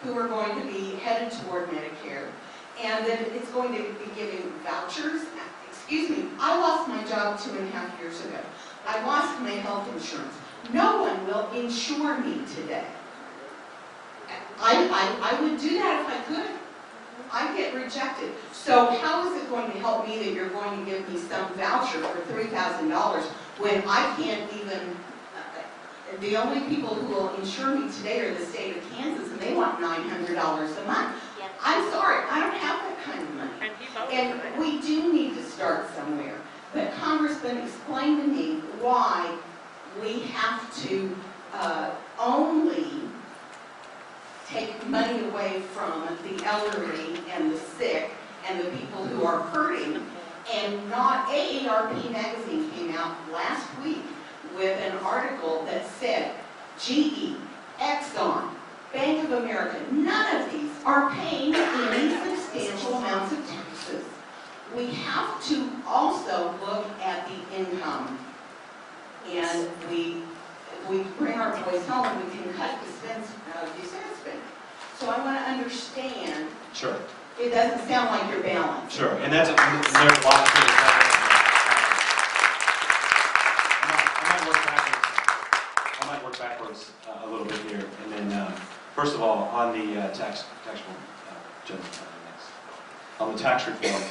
who are going to be headed toward Medicare. And then it's going to be giving vouchers. Excuse me, I lost my job 2.5 years ago. I lost my health insurance. No one will insure me today. I would do that if I could. I get rejected. So how is it going to help me that you're going to give me some voucher for $3,000 when I can't even, the only people who will insure me today are the state of Kansas, and they want $900 a month. I'm sorry, I don't have that kind of money. And we do need to start somewhere. But Congressman, explain to me why we have to only take money away from the elderly and the sick and the people who are hurting, and not. AARP magazine came out last week with an article that said GE, Exxon, Bank of America, none of these are paying any substantial amounts of taxes. We have to also look at the income, and we bring our boys home and we can cut dispense spending. So I want to understand. Sure. It doesn't sound like you're balanced. Sure, and there's a lot of things. I might work backwards a little bit here, and then first of all, on the tax reform, on the tax reform,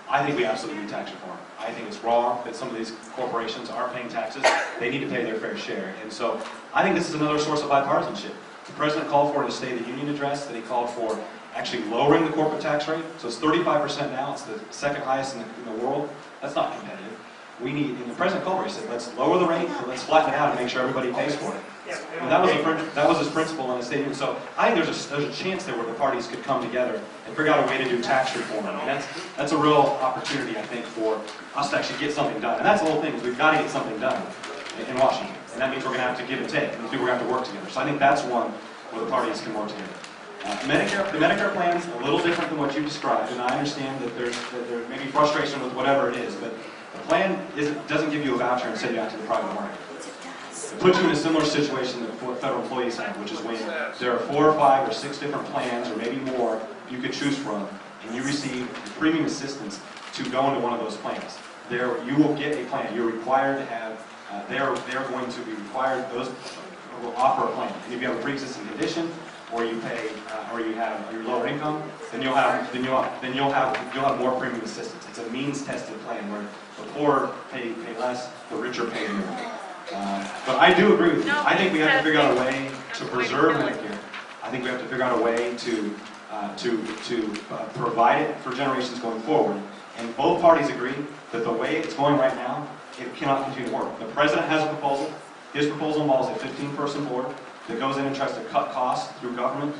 I think we absolutely need tax reform. I think it's wrong that some of these corporations are paying taxes. They need to pay their fair share, and so I think this is another source of bipartisanship. The president called for in his State of the Union address that he called for actually lowering the corporate tax rate. So it's 35% now. It's the second highest in the world. That's not competitive. We need, and the president called for it. He said, let's lower the rate, but let's flatten it out and make sure everybody pays for it. And that was his principle in the State of the Union. So I think there's a chance there where the parties could come together and figure out a way to do tax reform. And that's a real opportunity, I think, for us to actually get something done. And that's the whole thing, is we've got to get something done in Washington. And that means we're going to have to give and take. And we're going to have to work together. So I think that's one where the parties can work together. The Medicare plan is a little different than what you described, and I understand that there may be frustration with whatever it is, but the plan doesn't give you a voucher and send you out to the private market. It puts you in a similar situation that federal employees have, which is when there are 4 or 5 or 6 different plans, or maybe more, you could choose from, and you receive premium assistance to go into one of those plans. You will get a plan. You're required to have. They're going to be required. Those will offer a plan. And if you have a pre-existing condition, or you pay, or you have your lower income, then you'll have more premium assistance. It's a means-tested plan where the poor pay less, the richer pay more. But I do agree with you. I think we have to figure out a way to preserve Medicare. I think we have to figure out a way to provide it for generations going forward. And both parties agree that the way it's going right now, it cannot continue to work. The president has a proposal His proposal involves a 15-person board that goes in and tries to cut costs through government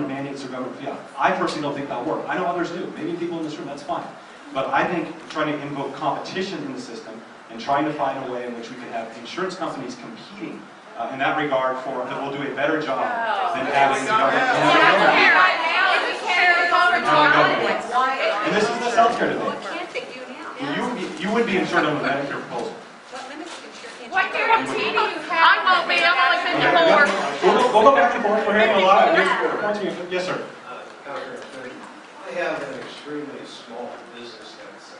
mandates, through government fiat. I personally don't think that'll work. I know others do. Maybe people in this room, that's fine. But I think trying to invoke competition in the system and trying to find a way in which we can have insurance companies competing in that regard that will do a better job than having the government. And this is this healthcare debate. What can't they do now? You would be insured on the Medicare proposal. What limits of insurance can't What you guarantee do you have? I won't be, I'm only 54. We'll go back and forth. We're hearing a lot. Yes, sir. I have an extremely small business that's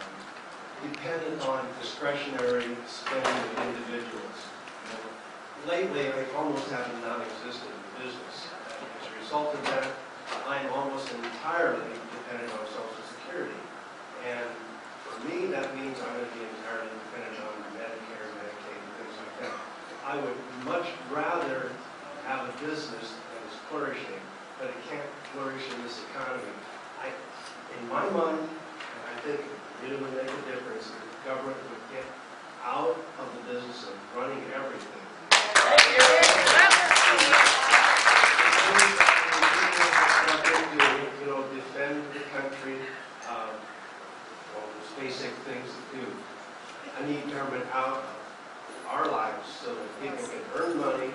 dependent on discretionary spending of individuals. Lately, I almost have a non-existent business. As a result of that, I'm almost entirely dependent on Social Security. And for me, that means I'm going to be entirely dependent on Medicare, Medicaid, and things like that. I would much rather have a business that is flourishing, but it can't flourish in this economy. In my mind, and I think it really would make a difference if the government would get out of the business of running everything. Defend the country, all those basic things to do. I need government out of our lives so that people can earn money,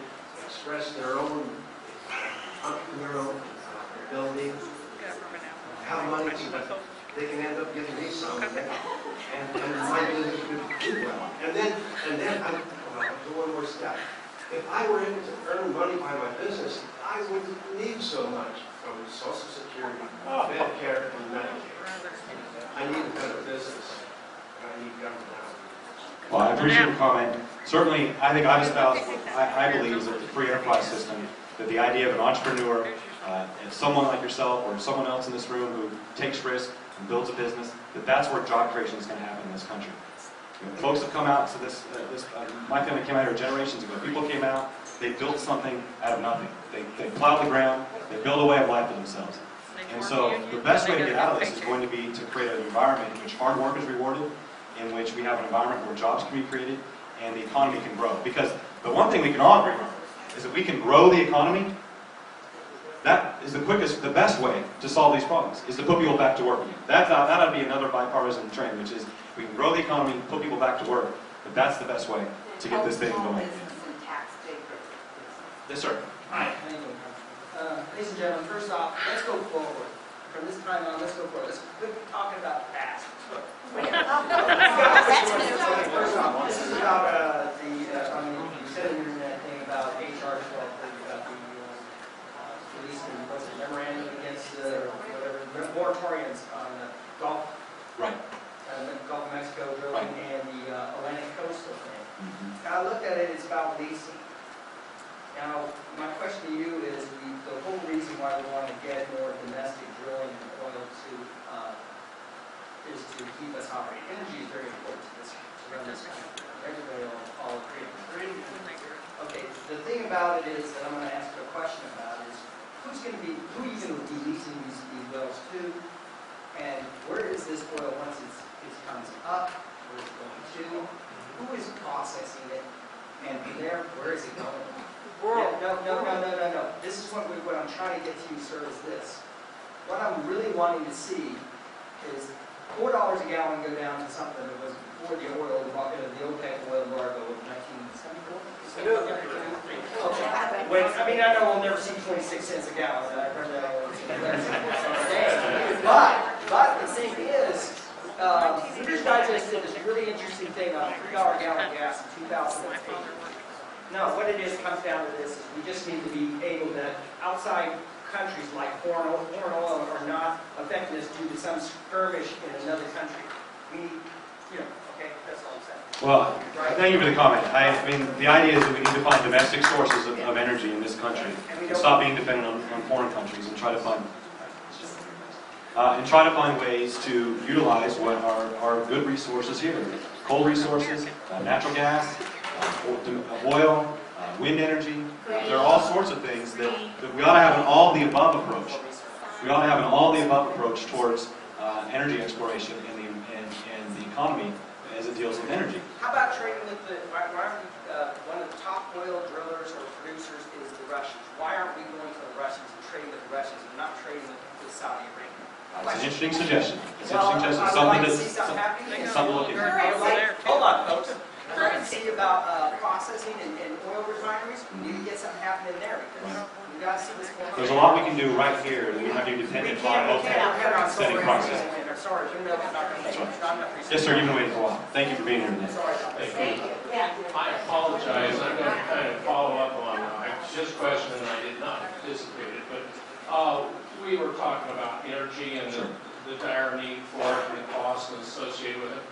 express their own entrepreneurial ability, have money so that they can end up giving me some, and my business could do well. And then I'll go one more step. If I were able to earn money by my business, I wouldn't need so much from Social Security, Medicare, and Medicaid. I need a better business, and I need government out. Well, I appreciate your comment. Certainly, I think I've espoused what I believe is that the free enterprise system, that the idea of an entrepreneur, and someone like yourself or someone else in this room who takes risk and builds a business, that's where job creation is going to happen in this country. Folks have come out, so my family came out here generations ago. People came out, they built something out of nothing. They plowed the ground, they built a way of life for themselves. And so the best way to get out of this is going to be to create an environment in which hard work is rewarded, in which we have an environment where jobs can be created, and the economy can grow. Because the one thing we can all agree on is that we can grow the economy. That is the best way to solve these problems, is to put people back to work again. That ought to be another bipartisan trend, which is we can grow the economy, put people back to work, but that's the best way to get this thing going. Yes, sir. Hi. Thank you. Ladies and gentlemen, first off, let's go forward. From this time on, let's go forward. Let's quit talking about the past. First off, this is about you said in your thing about HR 12, about the police and what's it, memorandum against whatever moratoriums on Gulf. Right. Gulf of Mexico drilling, right, and the Atlantic coastal thing. Now, I looked at it, it's about leasing. Now, my question to you is the whole reason why we want to get more domestic drilling and oil is to keep us operating. Energy is very important to run this country. Everybody all agree. Okay, the thing about it is that I'm going to ask you a question about is who are you going to be leasing these wells to, and where is this oil once it comes up, where is it going to, who is processing it, and from there, where is it going? Yeah, no. This is what I'm trying to get to you, sir, is this. What I'm really wanting to see is $4 a gallon go down to something that was before the OPEC oil embargo of 1974. Okay. Wait, I know we'll never see 26 cents a gallon. I've heard that all day. But the thing is, Reader's Digest did this really interesting thing on $3 a gallon gas in 2008. No, what it is comes down to this: is we just need to be able that outside countries like foreign oil are not affecting us due to some skirmish in another country. Okay, that's all I'm saying. Well, thank you for the comment. I mean, the idea is that we need to find domestic sources of energy in this country and stop being dependent on foreign countries and try to find ways to utilize what are good resources here: coal resources, natural gas, oil, wind energy. There are all sorts of things that we ought to have an all-the-above approach. We ought to have an all-the-above approach towards energy exploration and the economy as it deals with energy. How about trading with why aren't we one of the top oil drillers or producers is the Russians. Why aren't we going to the Russians and trading with the Russians and not trading with Saudi Arabia? It's an interesting suggestion. It's an Well, interesting suggestion. I would Something like to that's see something happening. something to look into. I would like- Hold on, folks. I'd like to see about processing and oil refineries. We need to get something happening there because we got to see this going on. There's a lot we can do right here that we have to be We dependent can't on depend on setting solar process. energy and wind. Sorry, you know, it's not going to That's change. right. Not enough resources. Yes, sir. You've been waiting for a while. Thank you for being here today. Sorry about that. Thank you. Yeah. I apologize, I'm going to kind of follow up on this question, and I did not anticipate it, but we were talking about energy and the dire need for it and the costs associated with it.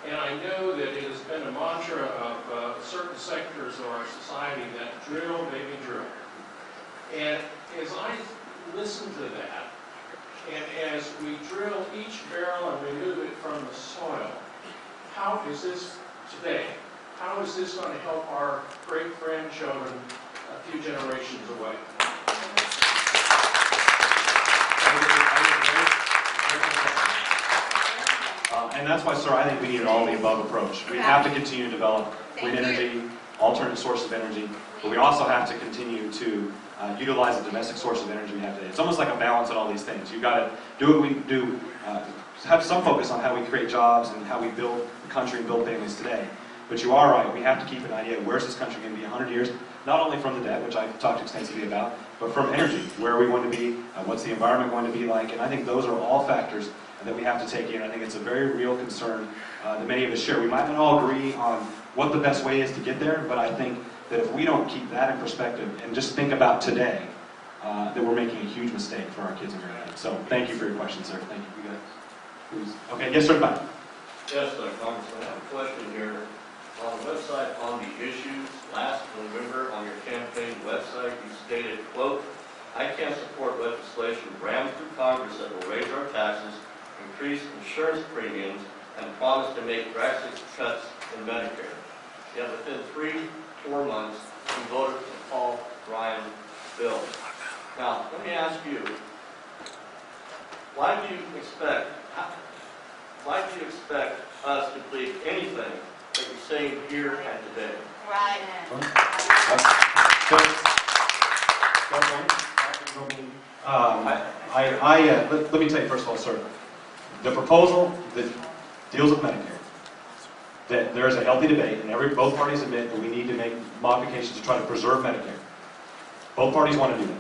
And I know that it has been a mantra of certain sectors of our society that drill, baby, drill. And as I listen to that, and as we drill each barrel and remove it from the soil, how is this today? How is this going to help our great-grandchildren a few generations away? And that's why, sir, I think we need an all-of-the-above approach. We have to continue to develop wind energy, alternate sources of energy, but we also have to continue to utilize the domestic source of energy we have today. It's almost like a balance on all these things. You've got to do what we do, have some focus on how we create jobs and how we build the country and build families today. But you are right, we have to keep an idea of where's this country going to be 100 years, not only from the debt, which I've talked extensively about, but from energy. Where are we going to be? What's the environment going to be like? And I think those are all factors that we have to take in. I think it's a very real concern that many of us share. We might not all agree on what the best way is to get there, but I think that if we don't keep that in perspective and just think about today, that we're making a huge mistake for our kids and grandkids. So thank you for your question, sir. Thank you. You got it. Who's, okay, yes, sir, bye. Yes, Congressman, I have a question here. On the website on the issues, last November on your campaign website, you stated, quote, "I can't support legislation rammed through Congress that will raise our taxes, increase insurance premiums, and promise to make drastic cuts in Medicare." Yet within 3-4 months, you voted to call Ryan's bill. Now, let me ask you, why do you expect us to believe anything that you're saying here and today? Right. Let me tell you first of all, sir, the proposal that deals with Medicare, that there is a healthy debate, and both parties admit that we need to make modifications to try to preserve Medicare. Both parties want to do that.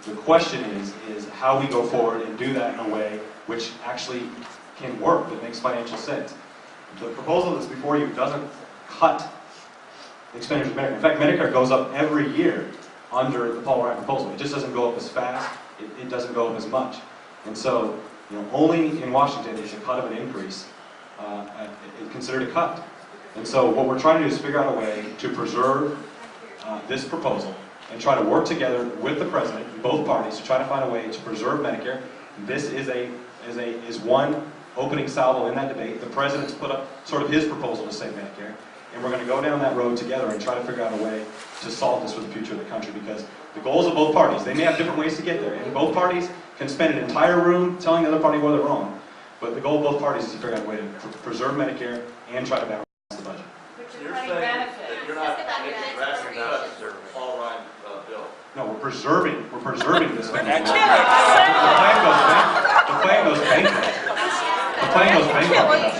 The question is how we go forward and do that in a way which actually can work, that makes financial sense. The proposal that's before you doesn't cut the expenditures of Medicare. In fact, Medicare goes up every year under the Paul Ryan proposal. It just doesn't go up as fast. It doesn't go up as much. And so, only in Washington is a cut of an increase considered a cut. And so what we're trying to do is figure out a way to preserve this proposal and try to work together with the president, both parties, to try to find a way to preserve Medicare. This is one opening salvo in that debate. The president's put up sort of his proposal to save Medicare, and we're going to go down that road together and try to figure out a way to solve this for the future of the country, because the goals of both parties, they may have different ways to get there, and both parties can spend an entire room telling the other party where they're wrong, but the goal of both parties is to figure out a way to preserve Medicare and try to balance the budget. You're saying that you're not making drastic cuts to Paul Ryan's bill. No, we're preserving this. The plan goes bankrupt. The plan goes bankrupt.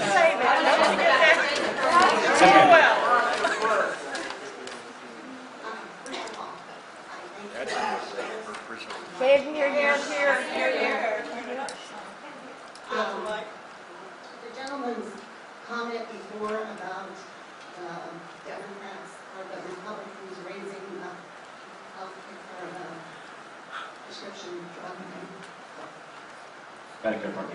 Say it here. The gentleman's comment before about Democrats or the Republicans raising the prescription drug Medicare Part B.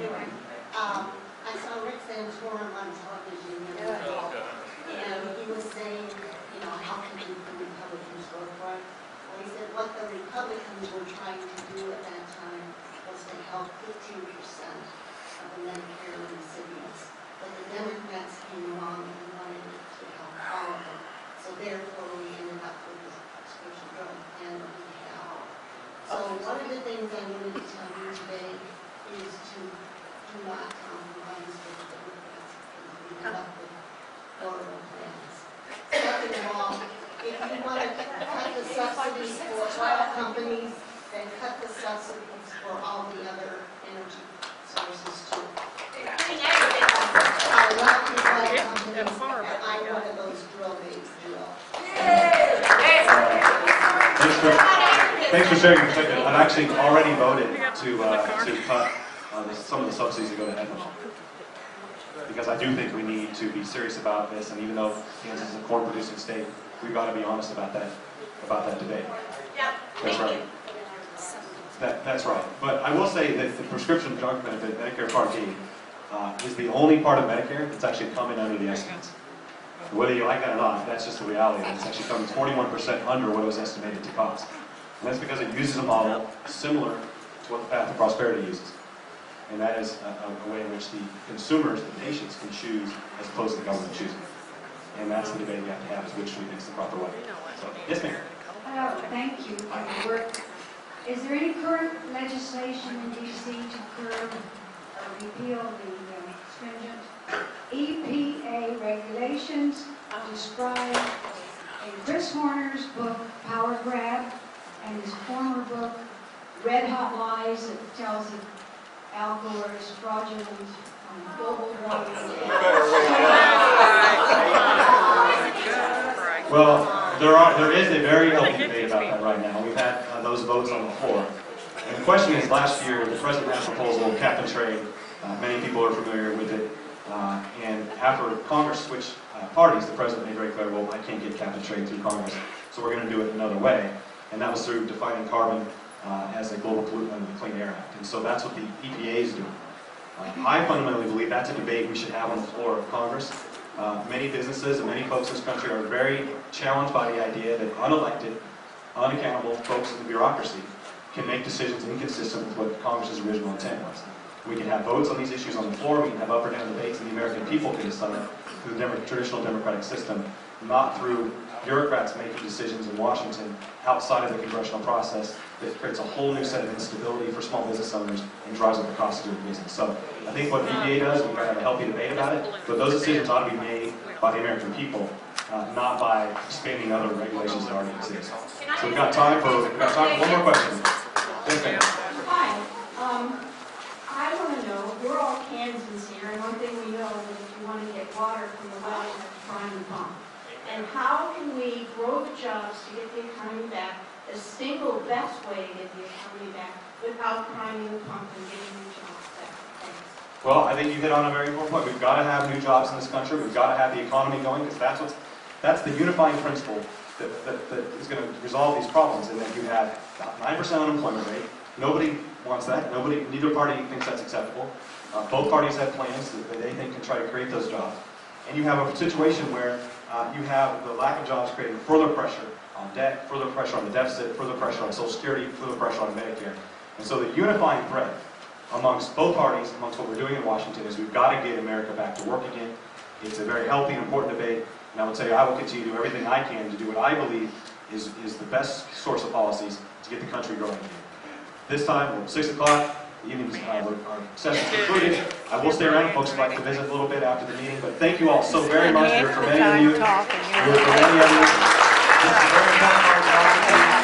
I saw Rick Santorum on television the other day, and he was saying, how can the Republicans vote for it? Well, he said what the Republicans were trying to do at that time was to help 15% of the Medicare recipients. But the Democrats came along and wanted to help all of them. So therefore, we ended up with this prescription drug and rehab. So one of the things I wanted to tell you today is to do not compromise with the Democrats, because we end up with horrible plans. Second of all, I'm one of those drill babes, drill. Thanks for sharing your perspective. I've actually already voted to cut some of the subsidies that go to ethanol. Because I do think we need to be serious about this, and even though Kansas is a corn-producing state, we've got to be honest about that debate. Yeah. That's right. That's right. But I will say that the prescription drug benefit, Medicare Part D, is the only part of Medicare that's actually coming under the estimates. Whether you like that or not, that's just the reality. It's actually coming 41% under what it was estimated to cost. And that's because it uses a model similar to what the Path to Prosperity uses. And that is a way in which the consumers, the patients, can choose as opposed to the government choosing. And that's the debate we have to have, is which we think is the proper way. So, yes, ma'am. Thank you for your work. Is there any current legislation in D.C. to curb or repeal the stringent EPA regulations described in Chris Horner's book, Power Grab, and his former book, Red Hot Lies, that tells of Al Gore's fraudulent global warming? Well, there is a very healthy debate about that right now. We've had those votes on the floor. And the question is, last year, the President had a proposal, cap and trade. Many people are familiar with it. And after Congress switched parties, the President made very clear, well, I can't get cap and trade through Congress, so we're going to do it another way. And that was through defining carbon as a global pollutant under the Clean Air Act. And so that's what the EPA is doing. I fundamentally believe that's a debate we should have on the floor of Congress. Many businesses and many folks in this country are very challenged by the idea that unelected, unaccountable folks in the bureaucracy can make decisions inconsistent with what Congress's original intent was. We can have votes on these issues on the floor, we can have up or down debates, and the American people can decide through the traditional democratic system, not through bureaucrats making decisions in Washington outside of the congressional process that creates a whole new set of instability for small business owners and drives up the cost of doing business. So I think what the EPA does, we've got to have a healthy debate about it, but those decisions ought to be made by the American people, not by expanding other regulations that already exist. So we've got time for one more question. Yes, ma'am. Hi. I want to know, we're all Kansans here, and one thing we know is if you want to get water from the well, you have to prime the pump. And how can we grow the jobs to get the economy back, the single best way to get the economy back, without priming the pump and getting new jobs back? Thanks. Well, I think you hit on a very important point. We've got to have new jobs in this country. We've got to have the economy going, because that's the unifying principle that is going to resolve these problems. And that you have 9% unemployment rate. Nobody wants that. Neither party thinks that's acceptable. Both parties have plans that they think can try to create those jobs. And you have a situation where you have the lack of jobs creating further pressure on debt, further pressure on the deficit, further pressure on Social Security, further pressure on Medicare. And so the unifying thread amongst both parties, amongst what we're doing in Washington, is we've got to get America back to work again. It's a very healthy and important debate. And I would say I will continue to do everything I can to do what I believe is the best source of policies to get the country growing again. This time, we're 6 o'clock. The evening's our session's concluded. I will stay around. Folks would like to visit a little bit after the meeting. But thank you all so very much. You're for many of you. You're for many of you. This is a very important part of the